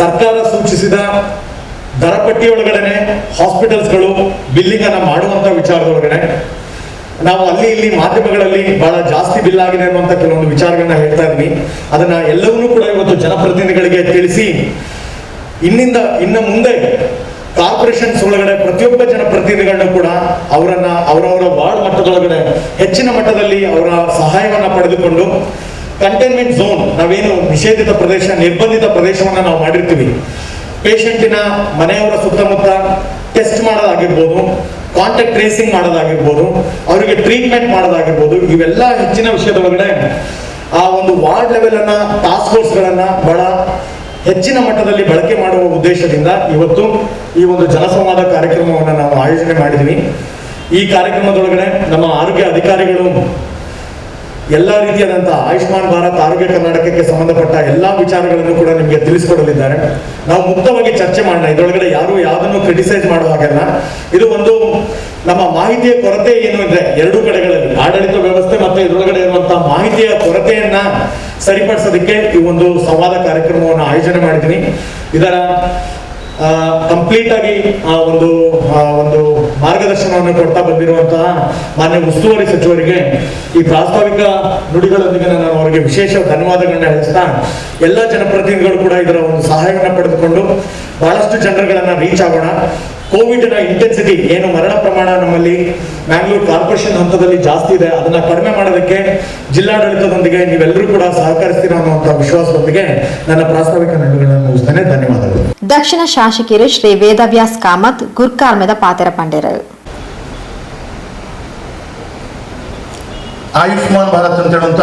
ಸರ್ಕಾರ ಸೂಚಿಸಿದ ದರಪಟ್ಟಿಯೊಳಗಡೆ ಹಾಸ್ಪಿಟಲ್ಸ್ಗಳು ಬಿಲ್ಲಿಂಗ್ ಅನ್ನ ಮಾಡುವಂತ ವಿಚಾರದೊಳಗಡೆ ನಾವು ಅಲ್ಲಿ ಇಲ್ಲಿ ಮಾಧ್ಯಮಗಳಲ್ಲಿ ಬಹಳ ಜಾಸ್ತಿ ಬಿಲ್ ಆಗಿದೆ ಅನ್ನುವಂತ ಕೆಲವೊಂದು ವಿಚಾರಗಳನ್ನ ಹೇಳ್ತಾ ಇದ್ವಿ. ಅದನ್ನ ಎಲ್ಲವನ್ನೂ ಕೂಡ ಇವತ್ತು ಜನಪ್ರತಿನಿಧಿಗಳಿಗೆ ತಿಳಿಸಿ ಇನ್ನು ಮುಂದೆ ಕಾರ್ಪೊರೇಷನ್ಸ್ ಒಳಗಡೆ ಪ್ರತಿಯೊಬ್ಬ ಜನಪ್ರತಿನಿಧಿಗಳನ್ನು ಕೂಡ ಅವರವರ ವಾರ್ಡ್ ಮಟ್ಟದೊಳಗಡೆ ಹೆಚ್ಚಿನ ಮಟ್ಟದಲ್ಲಿ ಅವರ ಸಹಾಯವನ್ನ ಪಡೆದುಕೊಂಡು ಕಂಟೈನ್ಮೆಂಟ್ ಝೋನ್, ನಾವೇನು ನಿಷೇಧಿತ ಪ್ರದೇಶ, ನಿರ್ಬಂಧಿತ ಪ್ರದೇಶವನ್ನ ನಾವು ಮಾಡಿರ್ತೀವಿ, ಪೇಷಂಟಿನ ಮನೆಯವರ ಸುತ್ತಮುತ್ತ ಟೆಸ್ಟ್ ಮಾಡೋದಾಗಿರ್ಬೋದು, ಕಾಂಟ್ಯಾಕ್ಟ್ ಟ್ರೇಸಿಂಗ್ ಮಾಡೋದಾಗಿರ್ಬೋದು, ಅವರಿಗೆ ಟ್ರೀಟ್ಮೆಂಟ್ ಮಾಡೋದಾಗಿರ್ಬೋದು, ಇವೆಲ್ಲ ಹೆಚ್ಚಿನ ವಿಷಯದೊಳಗಡೆ ಆ ಒಂದು ವಾರ್ಡ್ ಲೆವೆಲ್ ಅನ್ನ ಟಾಸ್ಕ್ ಫೋರ್ಸ್ಗಳನ್ನ ಬಹಳ ಹೆಚ್ಚಿನ ಮಟ್ಟದಲ್ಲಿ ಬಳಕೆ ಮಾಡುವ ಉದ್ದೇಶದಿಂದ ಇವತ್ತು ಈ ಒಂದು ಜನಸಂವಾದ ಕಾರ್ಯಕ್ರಮವನ್ನು ನಾವು ಆಯೋಜನೆ ಮಾಡಿದ್ವಿ. ಈ ಕಾರ್ಯಕ್ರಮದೊಳಗಡೆ ನಮ್ಮ ಆರೋಗ್ಯ ಅಧಿಕಾರಿಗಳು ಎಲ್ಲ ರೀತಿಯಾದಂತಹ ಆಯುಷ್ಮಾನ್ ಭಾರತ್ ಆರೋಗ್ಯ ಕರ್ನಾಟಕಕ್ಕೆ ಸಂಬಂಧಪಟ್ಟ ಎಲ್ಲಾ ವಿಚಾರಗಳನ್ನು ಕೂಡ ನಿಮಗೆ ತಿಳಿಸಿಕೊಡಲಿದ್ದಾರೆ. ನಾವು ಮುಕ್ತವಾಗಿ ಚರ್ಚೆ ಮಾಡೋಣ. ಇದರೊಳಗಡೆ ಯಾರು ಯಾವುದನ್ನು ಕ್ರಿಟಿಸೈಸ್ ಮಾಡೋ ಹಾಗೆಲ್ಲ. ಇದು ಒಂದು ನಮ್ಮ ಮಾಹಿತಿಯ ಕೊರತೆ ಏನು ಇದೆ ಎರಡೂ ಕಡೆಗಳಲ್ಲಿ, ಆಡಳಿತ ವ್ಯವಸ್ಥೆ ಮತ್ತೆ ಇದರೊಳಗಡೆ ಇರುವಂತಹ ಮಾಹಿತಿಯ ಕೊರತೆಯನ್ನ ಸರಿಪಡಿಸೋದಕ್ಕೆ ಈ ಒಂದು ಸಂವಾದ ಕಾರ್ಯಕ್ರಮವನ್ನು ಆಯೋಜನೆ ಮಾಡಿದ್ದೀನಿ. ಇದರ ಕಂಪ್ಲೀಟ್ ಆಗಿ ಒಂದು ಮಾರ್ಗದರ್ಶನವನ್ನು ಕೊಡ್ತಾ ಬಂದಿರುವಂತಹ ಮಾನ್ಯ ಉಸ್ತುವಾರಿ ಸಚಿವರಿಗೆ ಈ ಪ್ರಾಸ್ತಾವಿಕ ನುಡಿಗಳೊಂದಿಗೆ ನಾನು ಅವರಿಗೆ ವಿಶೇಷ ಧನ್ಯವಾದಗಳನ್ನ ಹೇಳಿಸ್ತಾ, ಎಲ್ಲ ಜನಪ್ರತಿನಿಧಿಗಳು ಕೂಡ ಇದರ ಒಂದು ಸಹಾಯವನ್ನು ಪಡೆದುಕೊಂಡು ಬಹಳಷ್ಟು ಜನರುಗಳನ್ನ ರೀಚ್ ಆಗೋಣ. ಕೋವಿಡ್ನ ಇಂಟೆನ್ಸಿಟಿ ಏನು ಮರಣ ಪ್ರಮಾಣ ನಮ್ಮಲ್ಲಿ ಮ್ಯಾಂಗ್ಳೂರ್ ಕಾರ್ಪೊರೇಷನ್ ಹಂತದಲ್ಲಿ ಜಾಸ್ತಿ ಇದೆ, ಅದನ್ನ ಕಡಿಮೆ ಮಾಡೋದಕ್ಕೆ ಜಿಲ್ಲಾಡಳಿತದೊಂದಿಗೆ ನೀವೆಲ್ಲರೂ ಕೂಡ ಸಹಕರಿಸ್ತೀರಾ ಅನ್ನುವಂಥ ವಿಶ್ವಾಸದೊಂದಿಗೆ ನನ್ನ ಪ್ರಾಸ್ತಾವಿಕ ನುಡಿಗಳನ್ನು ಮುಗಿಸ್ತೇನೆ. ಧನ್ಯವಾದಗಳು. ದಕ್ಷಿಣ ಶಾಸಕರು ಶ್ರೀ ವೇದವ್ಯಾಸ್ ಕಾಮತ್ ಗುರ್ಕಾರ್ಮೆದ ಪಾತೆರ ಪಂಡೇರು ಆಯುಷ್ಮಾನ್ ಭಾರತ್ ಅಂತ ಹೇಳುವಂಥ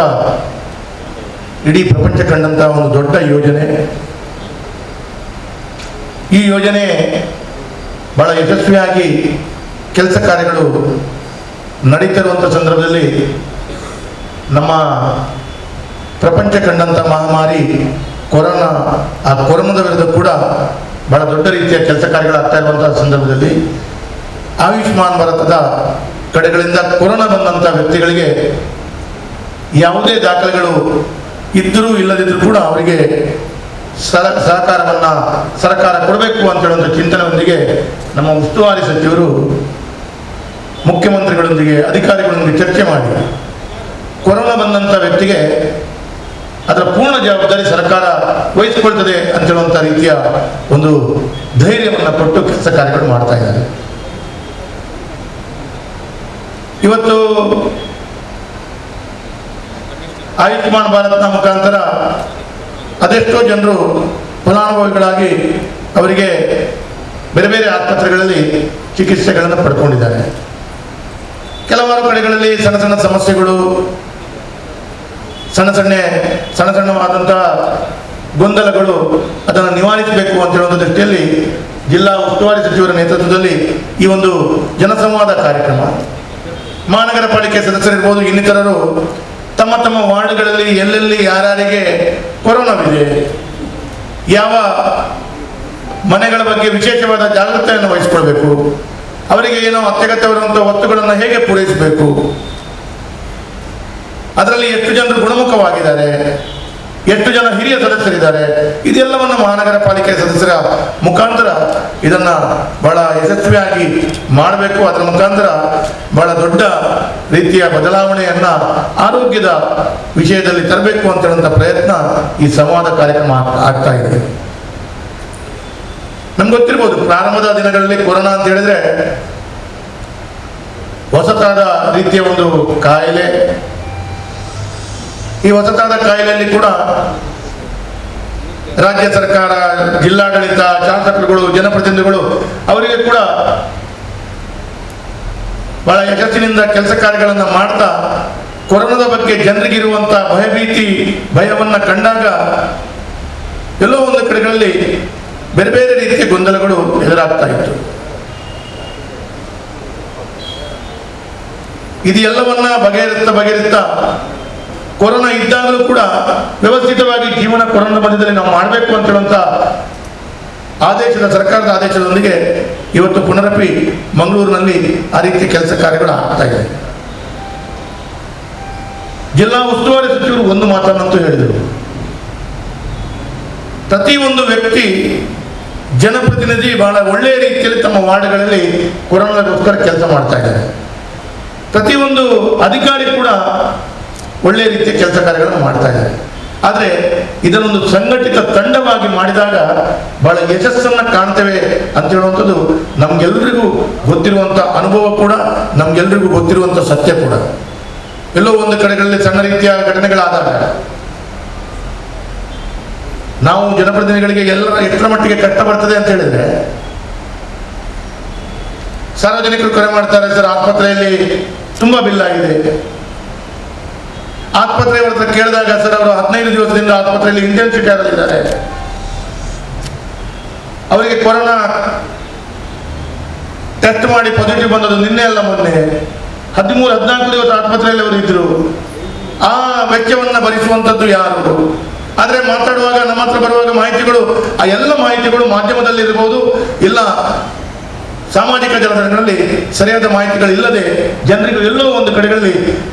ಇಡೀ ಪ್ರಪಂಚ ಕಂಡಂಥ ಒಂದು ದೊಡ್ಡ ಯೋಜನೆ. ಈ ಯೋಜನೆ ಬಹಳ ಯಶಸ್ವಿಯಾಗಿ ಕೆಲಸ ಕಾರ್ಯಗಳು ನಡೀತಿರುವಂಥ ಸಂದರ್ಭದಲ್ಲಿ ನಮ್ಮ ಪ್ರಪಂಚ ಕಂಡಂಥ ಮಹಾಮಾರಿ ಕೊರೋನಾ, ಆ ಕೊರೋನಾದ ವಿರುದ್ಧ ಕೂಡ ಬಹಳ ದೊಡ್ಡ ರೀತಿಯ ಕೆಲಸ ಕಾರ್ಯಗಳಾಗ್ತಾ ಇರುವಂಥ ಸಂದರ್ಭದಲ್ಲಿ ಆಯುಷ್ಮಾನ್ ಭಾರತದ ಕಡೆಗಳಿಂದ ಕೊರೋನಾ ಬಂದಂಥ ವ್ಯಕ್ತಿಗಳಿಗೆ ಯಾವುದೇ ದಾಖಲೆಗಳು ಇದ್ದರೂ ಇಲ್ಲದಿದ್ದರೂ ಕೂಡ ಅವರಿಗೆ ಸಹಕಾರವನ್ನು ಸರ್ಕಾರ ಕೊಡಬೇಕು ಅಂತ ಹೇಳುವಂಥ ಚಿಂತನೆಯೊಂದಿಗೆ ನಮ್ಮ ಉಸ್ತುವಾರಿ ಸಚಿವರು ಮುಖ್ಯಮಂತ್ರಿಗಳೊಂದಿಗೆ ಅಧಿಕಾರಿಗಳೊಂದಿಗೆ ಚರ್ಚೆ ಮಾಡಿ ಕೊರೋನಾ ಬಂದಂಥ ವ್ಯಕ್ತಿಗೆ ಅದರ ಪೂರ್ಣ ಜವಾಬ್ದಾರಿ ಸರ್ಕಾರ ವಹಿಸಿಕೊಳ್ತದೆ ಅಂತ ಹೇಳುವಂಥ ರೀತಿಯ ಒಂದು ಧೈರ್ಯವನ್ನು ಕೊಟ್ಟು ಕೆಲಸ ಕಾರ್ಯಗಳು ಮಾಡ್ತಾ ಇದ್ದಾರೆ. ಇವತ್ತು ಆಯುಷ್ಮಾನ್ ಭಾರತ್ನ ಮುಖಾಂತರ ಅದೆಷ್ಟೋ ಜನರು ಫಲಾನುಭವಿಗಳಾಗಿ ಅವರಿಗೆ ಬೇರೆ ಬೇರೆ ಆಸ್ಪತ್ರೆಗಳಲ್ಲಿ ಚಿಕಿತ್ಸೆಗಳನ್ನು ಪಡ್ಕೊಂಡಿದ್ದಾರೆ. ಕೆಲವಾರು ಕಡೆಗಳಲ್ಲಿ ಸಣ್ಣ ಸಣ್ಣ ಸಮಸ್ಯೆಗಳು, ಸಣ್ಣವಾದಂಥ ಗೊಂದಲಗಳು, ಅದನ್ನು ನಿವಾರಿಸಬೇಕು ಅಂತ ಹೇಳುವ ದೃಷ್ಟಿಯಲ್ಲಿ ಜಿಲ್ಲಾ ಉಸ್ತುವಾರಿ ಸಚಿವರ ನೇತೃತ್ವದಲ್ಲಿ ಈ ಒಂದು ಜನಸಂವಾದ ಕಾರ್ಯಕ್ರಮ, ಮಹಾನಗರ ಪಾಲಿಕೆ ಸದಸ್ಯರಿರ್ಬೋದು, ಇನ್ನಿತರರು ತಮ್ಮ ತಮ್ಮ ವಾರ್ಡ್ಗಳಲ್ಲಿ ಎಲ್ಲೆಲ್ಲಿ ಯಾರ್ಯಾರಿಗೆ ಕೊರೋನಾವಿದೆ, ಯಾವ ಮನೆಗಳ ಬಗ್ಗೆ ವಿಶೇಷವಾದ ಜಾಗೃತೆಯನ್ನು ವಹಿಸಿಕೊಳ್ಬೇಕು, ಅವರಿಗೆ ಏನೋ ಅತ್ಯಗತ್ಯವಿರುವಂಥ ವಸ್ತುಗಳನ್ನು ಹೇಗೆ ಪೂರೈಸಬೇಕು, ಅದರಲ್ಲಿ ಎಷ್ಟು ಜನರು ಗುಣಮುಖವಾಗಿದ್ದಾರೆ, ಎಷ್ಟು ಜನ ಹಿರಿಯ ಸದಸ್ಯರಿದ್ದಾರೆ, ಇದೆಲ್ಲವನ್ನು ಮಹಾನಗರ ಪಾಲಿಕೆ ಸದಸ್ಯರ ಮುಖಾಂತರ ಇದನ್ನು ಬಹಳ ಯಶಸ್ವಿಯಾಗಿ ಮಾಡಬೇಕು. ಅದರ ಮುಖಾಂತರ ಬಹಳ ದೊಡ್ಡ ರೀತಿಯ ಬದಲಾವಣೆಯನ್ನು ಆರೋಗ್ಯದ ವಿಷಯದಲ್ಲಿ ತರಬೇಕು ಅಂತ ಹೇಳುವಂಥ ಪ್ರಯತ್ನ ಈ ಸಂವಾದ ಕಾರ್ಯಕ್ರಮ ಆಗ್ತಾ ಇದೆ. ನಮ್ಗೆ ಗೊತ್ತಿರ್ಬೋದು, ಪ್ರಾರಂಭದ ದಿನಗಳಲ್ಲಿ ಕೊರೋನಾ ಅಂತ ಹೇಳಿದ್ರೆ ಹೊಸತಾದ ರೀತಿಯ ಒಂದು ಕಾಯಿಲೆ. ಈ ಹೊಸತಾದ ಕಾಯಿಲೆಯಲ್ಲಿ ಕೂಡ ರಾಜ್ಯ ಸರ್ಕಾರ, ಜಿಲ್ಲಾಡಳಿತ, ಶಾಸಕರುಗಳು, ಜನಪ್ರತಿನಿಧಿಗಳು ಅವರಿಗೆ ಕೂಡ ಬಹಳ ಯಶಸ್ಸಿನಿಂದ ಕೆಲಸ ಕಾರ್ಯಗಳನ್ನು ಮಾಡ್ತಾ ಕೊರೋನಾದ ಬಗ್ಗೆ ಜನರಿಗಿರುವಂಥ ಭಯವನ್ನು ಕಂಡಾಗ ಎಲ್ಲೋ ಒಂದು ಕಡೆಗಳಲ್ಲಿ ಬೇರೆ ಬೇರೆ ರೀತಿಯ ಗೊಂದಲಗಳು ಎದುರಾಗ್ತಾ ಇತ್ತು. ಇದು ಎಲ್ಲವನ್ನ ಬಗೆಹರಿಸ್ತಾ ಕೊರೋನಾ ಇದ್ದಾಗಲೂ ಕೂಡ ವ್ಯವಸ್ಥಿತವಾಗಿ ಜೀವನ ಕೊರೋನಾ ಮಧ್ಯದಲ್ಲಿ ನಾವು ಮಾಡಬೇಕು ಅಂತ ಹೇಳುವಂಥ ಸರ್ಕಾರದ ಆದೇಶದೊಂದಿಗೆ ಇವತ್ತು ಪುನರಪಿ ಮಂಗಳೂರಿನಲ್ಲಿ ಆ ರೀತಿಯ ಕೆಲಸ ಕಾರ್ಯಗಳು ಆಗ್ತಾ ಇದೆ. ಜಿಲ್ಲಾ ಉಸ್ತುವಾರಿ ಸಚಿವರು ಒಂದು ಮಾತನ್ನಂತೂ ಹೇಳಿದರು, ಪ್ರತಿಯೊಂದು ವ್ಯಕ್ತಿ, ಜನಪ್ರತಿನಿಧಿ ಬಹಳ ಒಳ್ಳೆಯ ರೀತಿಯಲ್ಲಿ ತಮ್ಮ ವಾರ್ಡ್ಗಳಲ್ಲಿ ಕೊರೋನಾಗೋಸ್ಕರ ಕೆಲಸ ಮಾಡ್ತಾ ಇದ್ದಾರೆ. ಪ್ರತಿಯೊಂದು ಅಧಿಕಾರಿ ಕೂಡ ಒಳ್ಳೆಯ ರೀತಿಯ ಕೆಲಸ ಕಾರ್ಯಗಳನ್ನು ಮಾಡ್ತಾ ಇದ್ದಾರೆ. ಆದರೆ ಇದನ್ನೊಂದು ಸಂಘಟಿತ ತಂಡವಾಗಿ ಮಾಡಿದಾಗ ಬಹಳ ಯಶಸ್ಸನ್ನು ಕಾಣ್ತೇವೆ ಅಂತ ಹೇಳುವಂಥದ್ದು ನಮ್ಗೆಲ್ರಿಗೂ ಗೊತ್ತಿರುವಂಥ ಅನುಭವ ಕೂಡ, ನಮ್ಗೆಲ್ರಿಗೂ ಗೊತ್ತಿರುವಂಥ ಸತ್ಯ ಕೂಡ. ಎಲ್ಲೋ ಒಂದು ಕಡೆಗಳಲ್ಲಿ ಸಣ್ಣ ರೀತಿಯ ಘಟನೆಗಳಾದಾಗ ನಾವು ಜನಪ್ರತಿನಿಧಿಗಳಿಗೆ ಎಷ್ಟರ ಮಟ್ಟಿಗೆ ಕಷ್ಟ ಬರ್ತದೆ ಅಂತ ಹೇಳಿದ್ರೆ, ಸಾರ್ವಜನಿಕರು ಕರೆ ಮಾಡ್ತಾರೆ, ಸರ್ ಆಸ್ಪತ್ರೆಯಲ್ಲಿ ತುಂಬಾ ಬಿಲ್ ಆಗಿದೆ. ಆಸ್ಪತ್ರೆಯವರ ಹತ್ರ ಕೇಳಿದಾಗ, ಸರ್ ಅವರು 15 ದಿವಸದಿಂದ ಆಸ್ಪತ್ರೆಯಲ್ಲಿ ಇಂಟೆನ್ಸಿವ್ ಕೇರ್ ಇದ್ದಾರೆ, ಅವರಿಗೆ ಕೊರೋನಾ ಟೆಸ್ಟ್ ಮಾಡಿ ಪಾಸಿಟಿವ್ ಬಂದದ್ದು ನಿನ್ನೆ ಅಲ್ಲ ಮೊನ್ನೆ. 13-14 ದಿವಸ ಆಸ್ಪತ್ರೆಯಲ್ಲಿ ಅವರು ಇದ್ರು. ಆ ವೆಚ್ಚವನ್ನು ಭರಿಸುವಂಥದ್ದು ಯಾರು? ಆದರೆ ಮಾತಾಡುವಾಗ, ನಮ್ಮ ಹತ್ರ ಬರುವಾಗ ಮಾಹಿತಿಗಳು, ಆ ಎಲ್ಲ ಮಾಹಿತಿಗಳು ಮಾಧ್ಯಮದಲ್ಲಿ ಇರಬಹುದು, ಇಲ್ಲ ಸಾಮಾಜಿಕ ಜಾಲತಾಣಗಳಲ್ಲಿ ಸರಿಯಾದ ಮಾಹಿತಿಗಳು ಇಲ್ಲದೆ ಜನರಿಗೂ ಎಲ್ಲೋ ಒಂದು ಕಡೆಗಳಲ್ಲಿ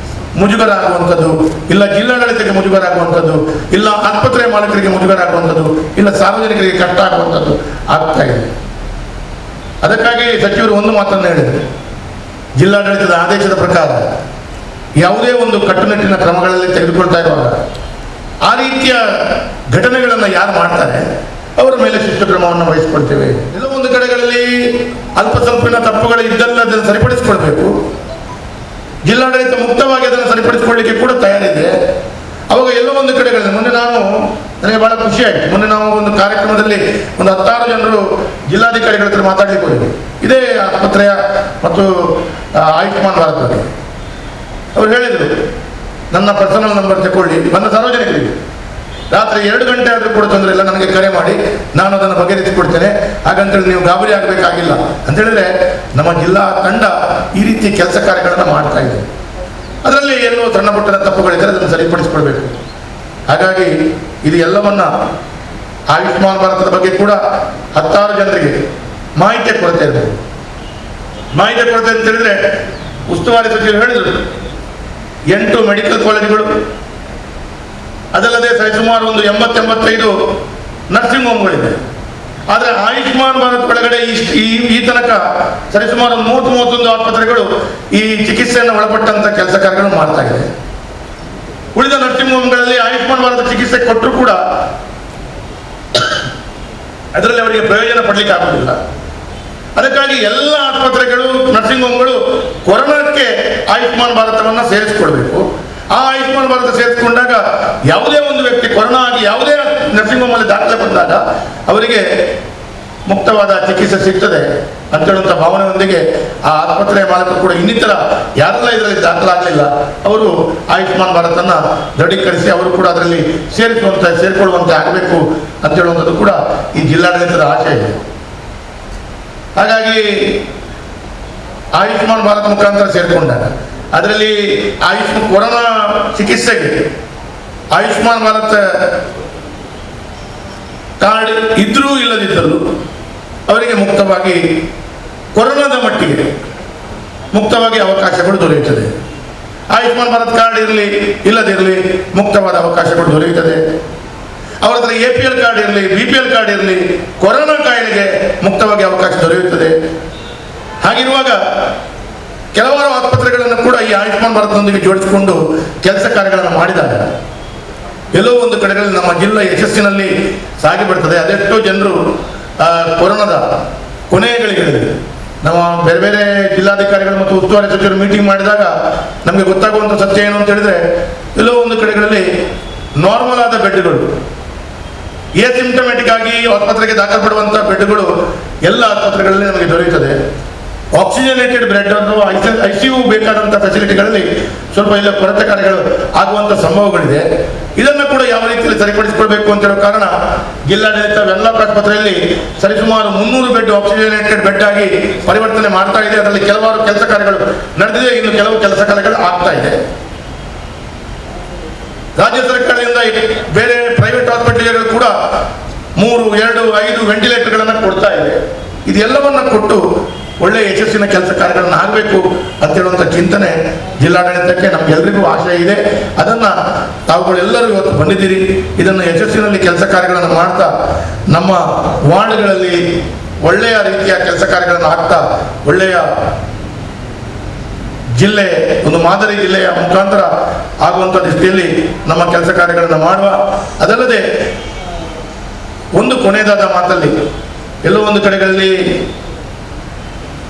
ಮುಜುಗರ ಆಗುವಂಥದ್ದು, ಇಲ್ಲ ಜಿಲ್ಲಾಡಳಿತಕ್ಕೆ ಮುಜುಗರ ಆಗುವಂಥದ್ದು, ಇಲ್ಲ ಆಸ್ಪತ್ರೆ ಮಾಲೀಕರಿಗೆ ಮುಜುಗರ ಆಗುವಂಥದ್ದು, ಇಲ್ಲ ಸಾರ್ವಜನಿಕರಿಗೆ ಕಷ್ಟ ಆಗುವಂಥದ್ದು ಆಗ್ತಾ ಇದೆ. ಅದಕ್ಕಾಗಿ ಸಚಿವರು ಒಂದು ಮಾತನ್ನು ಹೇಳಿದರು, ಜಿಲ್ಲಾಡಳಿತದ ಆದೇಶದ ಪ್ರಕಾರ ಯಾವುದೇ ಒಂದು ಕಟ್ಟುನಿಟ್ಟಿನ ಕ್ರಮಗಳಲ್ಲಿ ತೆಗೆದುಕೊಳ್ತಾ ಇರುವಾಗ ಆ ರೀತಿಯ ಘಟನೆಗಳನ್ನು ಯಾರು ಮಾಡ್ತಾರೆ ಅವರ ಮೇಲೆ ಶಿಸ್ತು ಕ್ರಮವನ್ನು ವಹಿಸಿಕೊಳ್ತೇವೆ. ಎಲ್ಲೋ ಒಂದು ಕಡೆಗಳಲ್ಲಿ ಅಲ್ಪ ಸ್ವಲ್ಪಿನ ತಪ್ಪುಗಳು ಇದ್ದಲ್ಲ, ಅದನ್ನು ಸರಿಪಡಿಸಿಕೊಳ್ಬೇಕು. ಜಿಲ್ಲಾಡಳಿತ ಮುಕ್ತವಾಗಿ ಅದನ್ನು ಸರಿಪಡಿಸಿಕೊಳ್ಳಿಕ್ಕೆ ಕೂಡ ತಯಾರಿದೆ. ಅವಾಗ ಎಲ್ಲೋ ಒಂದು ಕಡೆಗಳಲ್ಲಿ ನನಗೆ ಬಹಳ ಖುಷಿ ಆಯಿತು. ಮೊನ್ನೆ ನಾವು ಒಂದು ಕಾರ್ಯಕ್ರಮದಲ್ಲಿ ಒಂದು 16 ಜನರು ಜಿಲ್ಲಾಧಿಕಾರಿಗಳ ಹತ್ರ ಮಾತಾಡಲಿಕ್ಕೆ ಹೋಗಿದ್ವಿ, ಇದೇ ಆಸ್ಪತ್ರೆಯ ಮತ್ತು ಆಯುಷ್ಮಾನ್ ಭಾರತ್ ಬಗ್ಗೆ. ಅವ್ರು ಹೇಳಿದರು, ನನ್ನ ಪರ್ಸನಲ್ ನಂಬರ್ ತಗೊಳ್ಳಿ, ಬಂದ ಸಾರ್ವಜನಿಕರಿಗೆ ರಾತ್ರಿ 2 ಗಂಟೆ ಆದರೂ ಕೂಡ ತೊಂದರೆ ಇಲ್ಲ, ನನಗೆ ಕರೆ ಮಾಡಿ, ನಾನು ಅದನ್ನು ಬಗೆಹರಿಸಿಕೊಡ್ತೇನೆ. ಹಾಗಂತೇಳಿ ನೀವು ಗಾಬರಿ ಆಗಬೇಕಾಗಿಲ್ಲ ಅಂತೇಳಿದ್ರೆ ನಮ್ಮ ಜಿಲ್ಲಾ ತಂಡ ಈ ರೀತಿ ಕೆಲಸ ಕಾರ್ಯಗಳನ್ನು ಮಾಡ್ತಾ ಇದೆ. ಅದರಲ್ಲಿ ಎಲ್ಲೋ ಸಣ್ಣ ಪುಟ್ಟದ ತಪ್ಪುಗಳಿದ್ದರೆ ಅದನ್ನು ಸರಿಪಡಿಸಿಕೊಳ್ಬೇಕು. ಹಾಗಾಗಿ ಇದು ಎಲ್ಲವನ್ನ ಆಯುಷ್ಮಾನ್ ಭಾರತದ ಬಗ್ಗೆ ಕೂಡ 10 ಜನರಿಗೆ ಮಾಹಿತಿಯ ಕೊರತೆ ಇರಬೇಕು. ಮಾಹಿತಿಯ ಕೊರತೆ ಅಂತ ಹೇಳಿದ್ರೆ ಉಸ್ತುವಾರಿ ಸಚಿವರು ಹೇಳಿದರು 8 ಮೆಡಿಕಲ್ ಕಾಲೇಜುಗಳು, ಅದಲ್ಲದೆ ಸರಿಸುಮಾರು ಒಂದು 80-85 ನರ್ಸಿಂಗ್ ಹೋಮ್ಗಳಿದೆ. ಆದರೆ ಆಯುಷ್ಮಾನ್ ಭಾರತ್ ಒಳಗಡೆ ಈ ತನಕ ಸರಿಸುಮಾರು 30-31 ಆಸ್ಪತ್ರೆಗಳು ಈ ಚಿಕಿತ್ಸೆಯನ್ನು ಒಳಪಟ್ಟಂತ ಕೆಲಸ ಕಾರ್ಯಗಳನ್ನು ಮಾಡ್ತಾ ಇದೆ. ಉಳಿದ ನರ್ಸಿಂಗ್ ಹೋಮ್ಗಳಲ್ಲಿ ಆಯುಷ್ಮಾನ್ ಭಾರತ ಚಿಕಿತ್ಸೆ ಕೊಟ್ಟರು ಕೂಡ ಅದರಲ್ಲಿ ಅವರಿಗೆ ಪ್ರಯೋಜನ ಪಡಲಿಕ್ಕೆ ಆಗುವುದಿಲ್ಲ. ಅದಕ್ಕಾಗಿ ಎಲ್ಲ ಆಸ್ಪತ್ರೆಗಳು, ನರ್ಸಿಂಗ್ ಹೋಮ್ಗಳು ಕೊರೋನಾಕ್ಕೆ ಆಯುಷ್ಮಾನ್ ಭಾರತವನ್ನು ಸೇರಿಸಿಕೊಳ್ಬೇಕು. ಆ ಆಯುಷ್ಮಾನ್ ಭಾರತ ಸೇರಿಸಿಕೊಂಡಾಗ ಯಾವುದೇ ಒಂದು ವ್ಯಕ್ತಿ ಕೊರೋನಾ ಆಗಿ ಯಾವುದೇ ನರ್ಸಿಂಗ್ ಹೋಮಲ್ಲಿ ದಾಖಲೆ ಬಂದಾಗ ಅವರಿಗೆ ಮುಕ್ತವಾದ ಚಿಕಿತ್ಸೆ ಸಿಗ್ತದೆ ಅಂತ ಹೇಳುವಂಥ ಭಾವನೆಯೊಂದಿಗೆ ಆ ಆಸ್ಪತ್ರೆಯ ಮಾಲಕರು ಕೂಡ ಇನ್ನಿತರ ಯಾರೆಲ್ಲ ಇದರಲ್ಲಿ ದಾಖಲಾಗಲಿಲ್ಲ ಅವರು ಆಯುಷ್ಮಾನ್ ಭಾರತನ ದೃಢೀಕರಿಸಿ ಅವರು ಕೂಡ ಅದರಲ್ಲಿ ಸೇರಿಕೊಳ್ಳುವಂತೆ ಆಗಬೇಕು ಅಂತ ಹೇಳುವಂಥದ್ದು ಕೂಡ ಈ ಜಿಲ್ಲಾಡಳಿತದ ಆಶಯ ಇದೆ. ಹಾಗಾಗಿ ಆಯುಷ್ಮಾನ್ ಭಾರತ ಮುಖಾಂತರ ಸೇರಿಕೊಂಡಾಗ ಅದರಲ್ಲಿ ಕೊರೋನಾ ಚಿಕಿತ್ಸೆಗೆ ಆಯುಷ್ಮಾನ್ ಭಾರತ ಕಾರ್ಡ್ ಇದ್ರೂ ಇಲ್ಲದಿದ್ದರೂ ಅವರಿಗೆ ಮುಕ್ತವಾಗಿ ಕೊರೋನಾದ ಮಟ್ಟಿಗೆ ಮುಕ್ತವಾಗಿ ಅವಕಾಶಗಳು ದೊರೆಯುತ್ತದೆ. ಆಯುಷ್ಮಾನ್ ಭಾರತ್ ಕಾರ್ಡ್ ಇರಲಿ ಇಲ್ಲದಿರಲಿ ಮುಕ್ತವಾದ ಅವಕಾಶಗಳು ದೊರೆಯುತ್ತದೆ. ಅವರ ಹತ್ರ APL ಕಾರ್ಡ್ ಇರಲಿ, BPL ಕಾರ್ಡ್ ಇರಲಿ, ಕೊರೋನಾ ಕಾಯಿಲೆಗೆ ಮುಕ್ತವಾಗಿ ಅವಕಾಶ ದೊರೆಯುತ್ತದೆ. ಹಾಗಿರುವಾಗ ಕೆಲವಾರು ಆಸ್ಪತ್ರೆಗಳನ್ನು ಕೂಡ ಈ ಆಯುಷ್ಮಾನ್ ಭಾರತದೊಂದಿಗೆ ಜೋಡಿಸಿಕೊಂಡು ಕೆಲಸ ಕಾರ್ಯಗಳನ್ನು ಮಾಡಿದಾಗ ಎಲ್ಲೋ ಒಂದು ಕಡೆಗಳಲ್ಲಿ ನಮ್ಮ ಜಿಲ್ಲೆ ಯಶಸ್ಸಿನಲ್ಲಿ ಸಾಗಿ ಬರ್ತದೆ. ಅದೆಷ್ಟೋ ಜನರು ಕೊರೋನಾದ ಕೊನೆಗಳಿದೆ. ನಮ್ಮ ಬೇರೆ ಬೇರೆ ಜಿಲ್ಲಾಧಿಕಾರಿಗಳು ಮತ್ತು ಉಸ್ತುವಾರಿ ಸಚಿವರು ಮೀಟಿಂಗ್ ಮಾಡಿದಾಗ ನಮಗೆ ಗೊತ್ತಾಗುವಂಥ ಸತ್ಯ ಏನು ಅಂತ ಹೇಳಿದ್ರೆ ಎಲ್ಲೋ ಒಂದು ಕಡೆಗಳಲ್ಲಿ ನಾರ್ಮಲ್ ಆದ ಬೆಡ್ಗಳು, ಎಸಿಂಪ್ಟಮ್ಯಾಟಿಕ್ ಆಗಿ ಆಸ್ಪತ್ರೆಗೆ ದಾಖಲ್ಪಡುವಂಥ ಬೆಡ್ಗಳು ಎಲ್ಲ ಆಸ್ಪತ್ರೆಗಳಲ್ಲಿ ನಮಗೆ ದೊರೆಯುತ್ತದೆ. ಆಕ್ಸಿಜನೇಟೆಡ್ ಬೆಡ್ ಅಥವಾ ICU ಬೇಕಾದಂಥ ಫೆಸಿಲಿಟಿಗಳಲ್ಲಿ ಸ್ವಲ್ಪ ಇಲ್ಲ ಕೊರತೆ ಕಾರ್ಯಗಳು ಆಗುವಂಥ ಸಂಭವಗಳಿದೆ. ಇದನ್ನು ಕೂಡ ಯಾವ ರೀತಿಯಲ್ಲಿ ಸರಿಪಡಿಸಿಕೊಳ್ಬೇಕು ಅಂತ ಹೇಳೋ ಕಾರಣ ಜಿಲ್ಲಾಡಳಿತ ವೆನ್ಲಾಕ್ ಆಸ್ಪತ್ರೆಯಲ್ಲಿ ಸರಿಸುಮಾರು 300 ಬೆಡ್ ಆಕ್ಸಿಜನೇಟೆಡ್ ಬೆಡ್ ಆಗಿ ಪರಿವರ್ತನೆ ಮಾಡ್ತಾ ಇದೆ. ಅದರಲ್ಲಿ ಕೆಲವಾರು ಕೆಲಸ ಕಾರ್ಯಗಳು ನಡೆದಿದೆ, ಇನ್ನು ಕೆಲವು ಕೆಲಸ ಕಾರ್ಯಗಳು ಆಗ್ತಾ ಇದೆ. ರಾಜ್ಯ ಸರ್ಕಾರದಿಂದ ಬೇರೆ ಪ್ರೈವೇಟ್ ಹಾಸ್ಪಿಟಲ್ಗಳು ಕೂಡ 3, 2, 5 ವೆಂಟಿಲೇಟರ್ಗಳನ್ನು ಕೊಡ್ತಾ ಇದೆ. ಇದೆಲ್ಲವನ್ನ ಕೊಟ್ಟು ಒಳ್ಳೆಯ ಯಶಸ್ಸಿನ ಕೆಲಸ ಕಾರ್ಯಗಳನ್ನು ಆಗಬೇಕು ಅಂತ ಹೇಳುವಂಥ ಚಿಂತನೆ ಜಿಲ್ಲಾಡಳಿತಕ್ಕೆ ನಮ್ಗೆಲ್ಲರಿಗೂ ಆಶಯ ಇದೆ. ಅದನ್ನ ತಾವುಗಳೆಲ್ಲರೂ ಇವತ್ತು ಬಂದಿದ್ದೀರಿ. ಇದನ್ನು ಯಶಸ್ಸಿನಲ್ಲಿ ಕೆಲಸ ಕಾರ್ಯಗಳನ್ನು ಮಾಡ್ತಾ ನಮ್ಮ ವಾರ್ಡ್ಗಳಲ್ಲಿ ಒಳ್ಳೆಯ ರೀತಿಯ ಕೆಲಸ ಕಾರ್ಯಗಳನ್ನು ಆಗ್ತಾ ಒಳ್ಳೆಯ ಜಿಲ್ಲೆ, ಒಂದು ಮಾದರಿ ಜಿಲ್ಲೆಯ ಮುಖಾಂತರ ಆಗುವಂಥ ದೃಷ್ಟಿಯಲ್ಲಿ ನಮ್ಮ ಕೆಲಸ ಕಾರ್ಯಗಳನ್ನು ಮಾಡುವ. ಅದಲ್ಲದೆ ಒಂದು ಕೊನೆಯದಾದ ಮಾತಲ್ಲಿ ಎಲ್ಲೋ ಒಂದು ಕಡೆಗಳಲ್ಲಿ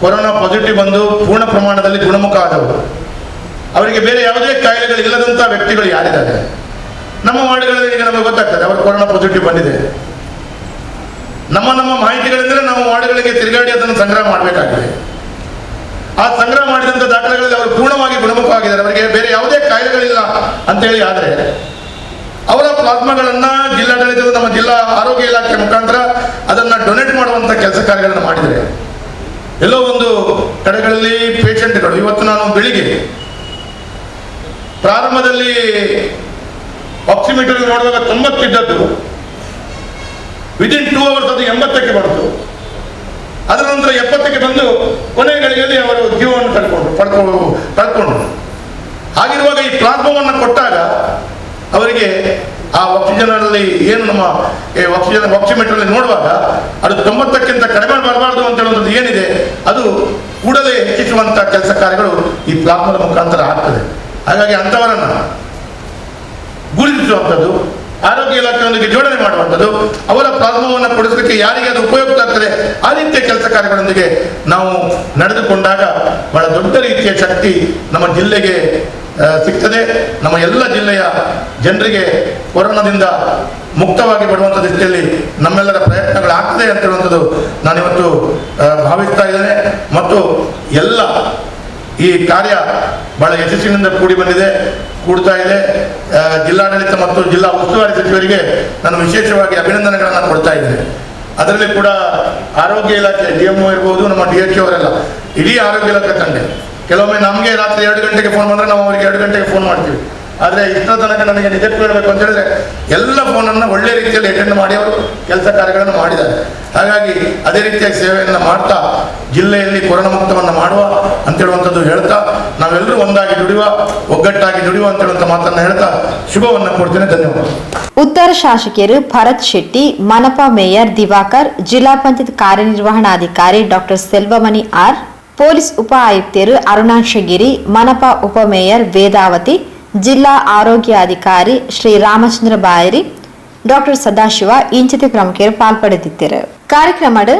ಕೊರೋನಾ ಪಾಸಿಟಿವ್ ಬಂದು ಪೂರ್ಣ ಪ್ರಮಾಣದಲ್ಲಿ ಗುಣಮುಖ ಆದವರು, ಅವರಿಗೆ ಬೇರೆ ಯಾವುದೇ ಕಾಯಿಲೆಗಳು ಇಲ್ಲದಂಥ ವ್ಯಕ್ತಿಗಳು ಯಾರಿದ್ದಾರೆ ನಮ್ಮ ವಾರ್ಡ್ಗಳಲ್ಲಿ ಈಗ ನಮಗೆ ಗೊತ್ತಾಗ್ತದೆ ಅವರು ಕೊರೋನಾ ಪಾಸಿಟಿವ್ ಬಂದಿದೆ. ನಮ್ಮ ಮಾಹಿತಿಗಳೆಂದರೆ ನಾವು ವಾರ್ಡ್ಗಳಿಗೆ ತಿರುಗಾಡಿ ಅದನ್ನು ಸಂಗ್ರಹ ಮಾಡಬೇಕಾಗಿದೆ. ಆ ಸಂಗ್ರಹ ಮಾಡಿದಂಥ ದಾಖಲೆಗಳಲ್ಲಿ ಅವರು ಪೂರ್ಣವಾಗಿ ಗುಣಮುಖವಾಗಿದ್ದಾರೆ, ಅವರಿಗೆ ಬೇರೆ ಯಾವುದೇ ಕಾಯಿಲೆಗಳಿಲ್ಲ ಅಂತೇಳಿ ಆದರೆ ಅವರ ಪ್ಲಾಸ್ಮಾಗಳನ್ನ ಜಿಲ್ಲಾಡಳಿತದ ನಮ್ಮ ಜಿಲ್ಲಾ ಆರೋಗ್ಯ ಇಲಾಖೆ ಮುಖಾಂತರ ಅದನ್ನ ಡೊನೇಟ್ ಮಾಡುವಂಥ ಕೆಲಸ ಕಾರ್ಯಗಳನ್ನು ಮಾಡಿದರೆ ಎಲ್ಲೋ ಒಂದು ಕಡೆಗಳಲ್ಲಿ ಪೇಷಂಟ್ಗಳು ಇವತ್ತು ನಾನು ಬೆಳಿಗ್ಗೆ ಪ್ರಾರಂಭದಲ್ಲಿ ಆಕ್ಸಿಮೀಟರ್ ನೋಡುವಾಗ 90 ಇದ್ದದ್ದು ವಿದಿನ್ 2 ಅವರ್ಸ್ ಅದು 80ಕ್ಕೆ ಬಂತು. ಅದರ ನಂತರ 70ಕ್ಕೆ ಬಂದು ಕೊನೆಯ ಗಳಿಗೆಯಲ್ಲಿ ಅವರು ಜೀವವನ್ನು ಕಳ್ಕೊಂಡ್ರು. ಹಾಗಿರುವಾಗ ಈ ಪ್ಲಾಸ್ಮಾವನ್ನು ಕೊಟ್ಟಾಗ ಅವರಿಗೆ ಆ ಆಕ್ಸಿಜನಲ್ಲಿ ಏನು ನಮ್ಮ ಆಕ್ಸಿಮೀಟರ್ ನೋಡುವಾಗ ಅದು 90ಕ್ಕಿಂತ ಕಡಿಮೆ ಬರಬಾರ್ದು ಅಂತ ಹೇಳುವಂಥದ್ದು ಏನಿದೆ ಅದು ಕೂಡಲೇ ಹೆಚ್ಚಿಸುವಂಥ ಕೆಲಸ ಕಾರ್ಯಗಳು ಈ ಪ್ಲಾಸ್ಮಾದ ಮುಖಾಂತರ ಆಗ್ತದೆ. ಹಾಗಾಗಿ ಅಂಥವರನ್ನು ಗುರುತಿಸುವಂಥದ್ದು, ಆರೋಗ್ಯ ಇಲಾಖೆಯೊಂದಿಗೆ ಜೋಡಣೆ ಮಾಡುವಂಥದ್ದು, ಅವರ ಪ್ಲಾಸ್ಮಾವನ್ನು ಕೊಡಿಸಲಿಕ್ಕೆ ಯಾರಿಗೆ ಅದು ಉಪಯುಕ್ತ ಆಗ್ತದೆ ಆ ರೀತಿಯ ಕೆಲಸ ಕಾರ್ಯಗಳೊಂದಿಗೆ ನಾವು ನಡೆದುಕೊಂಡಾಗ ಬಹಳ ದೊಡ್ಡ ರೀತಿಯ ಶಕ್ತಿ ನಮ್ಮ ಜಿಲ್ಲೆಗೆ ಸಿಗ್ತದೆ. ನಮ್ಮ ಎಲ್ಲ ಜಿಲ್ಲೆಯ ಜನರಿಗೆ ಕೊರೋನಾದಿಂದ ಮುಕ್ತವಾಗಿ ಬರುವಂಥ ದೃಷ್ಟಿಯಲ್ಲಿ ನಮ್ಮೆಲ್ಲರ ಪ್ರಯತ್ನಗಳಾಗ್ತದೆ ಅಂತ ಹೇಳುವಂಥದ್ದು ನಾನಿವತ್ತು ಭಾವಿಸ್ತಾ ಇದ್ದೇನೆ. ಮತ್ತು ಎಲ್ಲ ಈ ಕಾರ್ಯ ಬಹಳ ಯಶಸ್ಸಿನಿಂದ ಕೂಡಿ ಬಂದಿದೆ. ಕೂಡ್ತಾ ಇದೆ. ಜಿಲ್ಲಾಡಳಿತ ಮತ್ತು ಜಿಲ್ಲಾ ಉಸ್ತುವಾರಿ ಸಚಿವರಿಗೆ ನಾನು ವಿಶೇಷವಾಗಿ ಅಭಿನಂದನೆಗಳನ್ನು ಕೊಡ್ತಾ ಇದ್ದೇನೆ. ಅದರಲ್ಲಿ ಕೂಡ ಆರೋಗ್ಯ ಇಲಾಖೆ DMO ಇರ್ಬೋದು, ನಮ್ಮ DHO ಅವರೆಲ್ಲ ಇಡೀ ಆರೋಗ್ಯ ಇಲಾಖೆ ತಂದೆ. ಕೆಲವೊಮ್ಮೆ ನಮಗೆ ರಾತ್ರಿ 2 ಗಂಟೆಗೆ ಫೋನ್ ಬಂದರೆ ನಾವು ಅವರಿಗೆ 2 ಗಂಟೆಗೆ ಫೋನ್ ಮಾಡ್ತೀವಿ. ಆದರೆ ಇಷ್ಟರ ತನಕ ನನಗೆ ನಿಜಕ್ಕೂ ಹೇಳಬೇಕು ಅಂತ ಹೇಳಿದ್ರೆ ಎಲ್ಲ ಫೋನನ್ನು ಒಳ್ಳೆ ರೀತಿಯಲ್ಲಿ ಅಟೆಂಡ್ ಮಾಡಿ ಅವರು ಕೆಲಸ ಕಾರ್ಯಗಳನ್ನು ಮಾಡಿದ್ದಾರೆ. ಹಾಗಾಗಿ ಅದೇ ರೀತಿಯ ಸೇವೆಯನ್ನು ಮಾಡ್ತಾ ಜಿಲ್ಲೆಯಲ್ಲಿ ಕೊರೋನಾ ಮುಕ್ತವನ್ನು ಮಾಡುವ ಅಂತೇಳುವಂಥದ್ದು ಹೇಳ್ತಾ ನಾವೆಲ್ಲರೂ ಒಂದಾಗಿ ದುಡಿಯುವ, ಒಗ್ಗಟ್ಟಾಗಿ ದುಡಿಯುವ ಅಂತೇಳುವಂಥ ಮಾತನ್ನು ಹೇಳ್ತಾ ಶುಭವನ್ನು ಕೊಡ್ತೇನೆ. ಧನ್ಯವಾದ. ಉತ್ತರ ಶಾಸಕಿಯರು ಭರತ್ ಶೆಟ್ಟಿ, ಮನಪಾ ಮೇಯರ್ ದಿವಾಕರ್, ಜಿಲ್ಲಾ ಪಂಚಾಯತ್ ಕಾರ್ಯನಿರ್ವಹಣಾಧಿಕಾರಿ ಡಾಕ್ಟರ್ ಸೆಲ್ವಮಣಿ ಆರ್, ಪೊಲೀಸ್ ಉಪ ಆಯುಕ್ತರು ಅರುಣಾಂಶಗಿರಿ, ಮನಪಾ ಉಪಮೇಯರ್ ವೇದಾವತಿ, ಜಿಲ್ಲಾ ಆರೋಗ್ಯ ಅಧಿಕಾರಿ ಶ್ರೀ ರಾಮಚಂದ್ರ ಬಾಯರಿ, ಡಾಕ್ಟರ್ ಸದಾಶಿವ ಇಂಚಿತ ಪ್ರಮುಖರು ಪಾಲ್ಪಡೆದಿದ್ದರು. ಕಾರ್ಯಕ್ರಮದ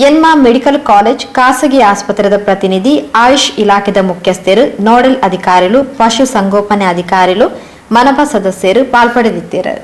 ಎನ್ಮಾ ಮೆಡಿಕಲ್ ಕಾಲೇಜ್ ಖಾಸಗಿ ಆಸ್ಪತ್ರೆದ ಪ್ರತಿನಿಧಿ, ಆಯುಷ್ ಇಲಾಖೆದ ಮುಖ್ಯಸ್ಥರು, ನೋಡಲ್ ಅಧಿಕಾರಿಗಳು, ಪಶು ಸಂಗೋಪನೆ ಅಧಿಕಾರಿಗಳು, ಮನಪಾ ಸದಸ್ಯರು ಪಾಲ್ಪಡೆದಿದ್ದರು.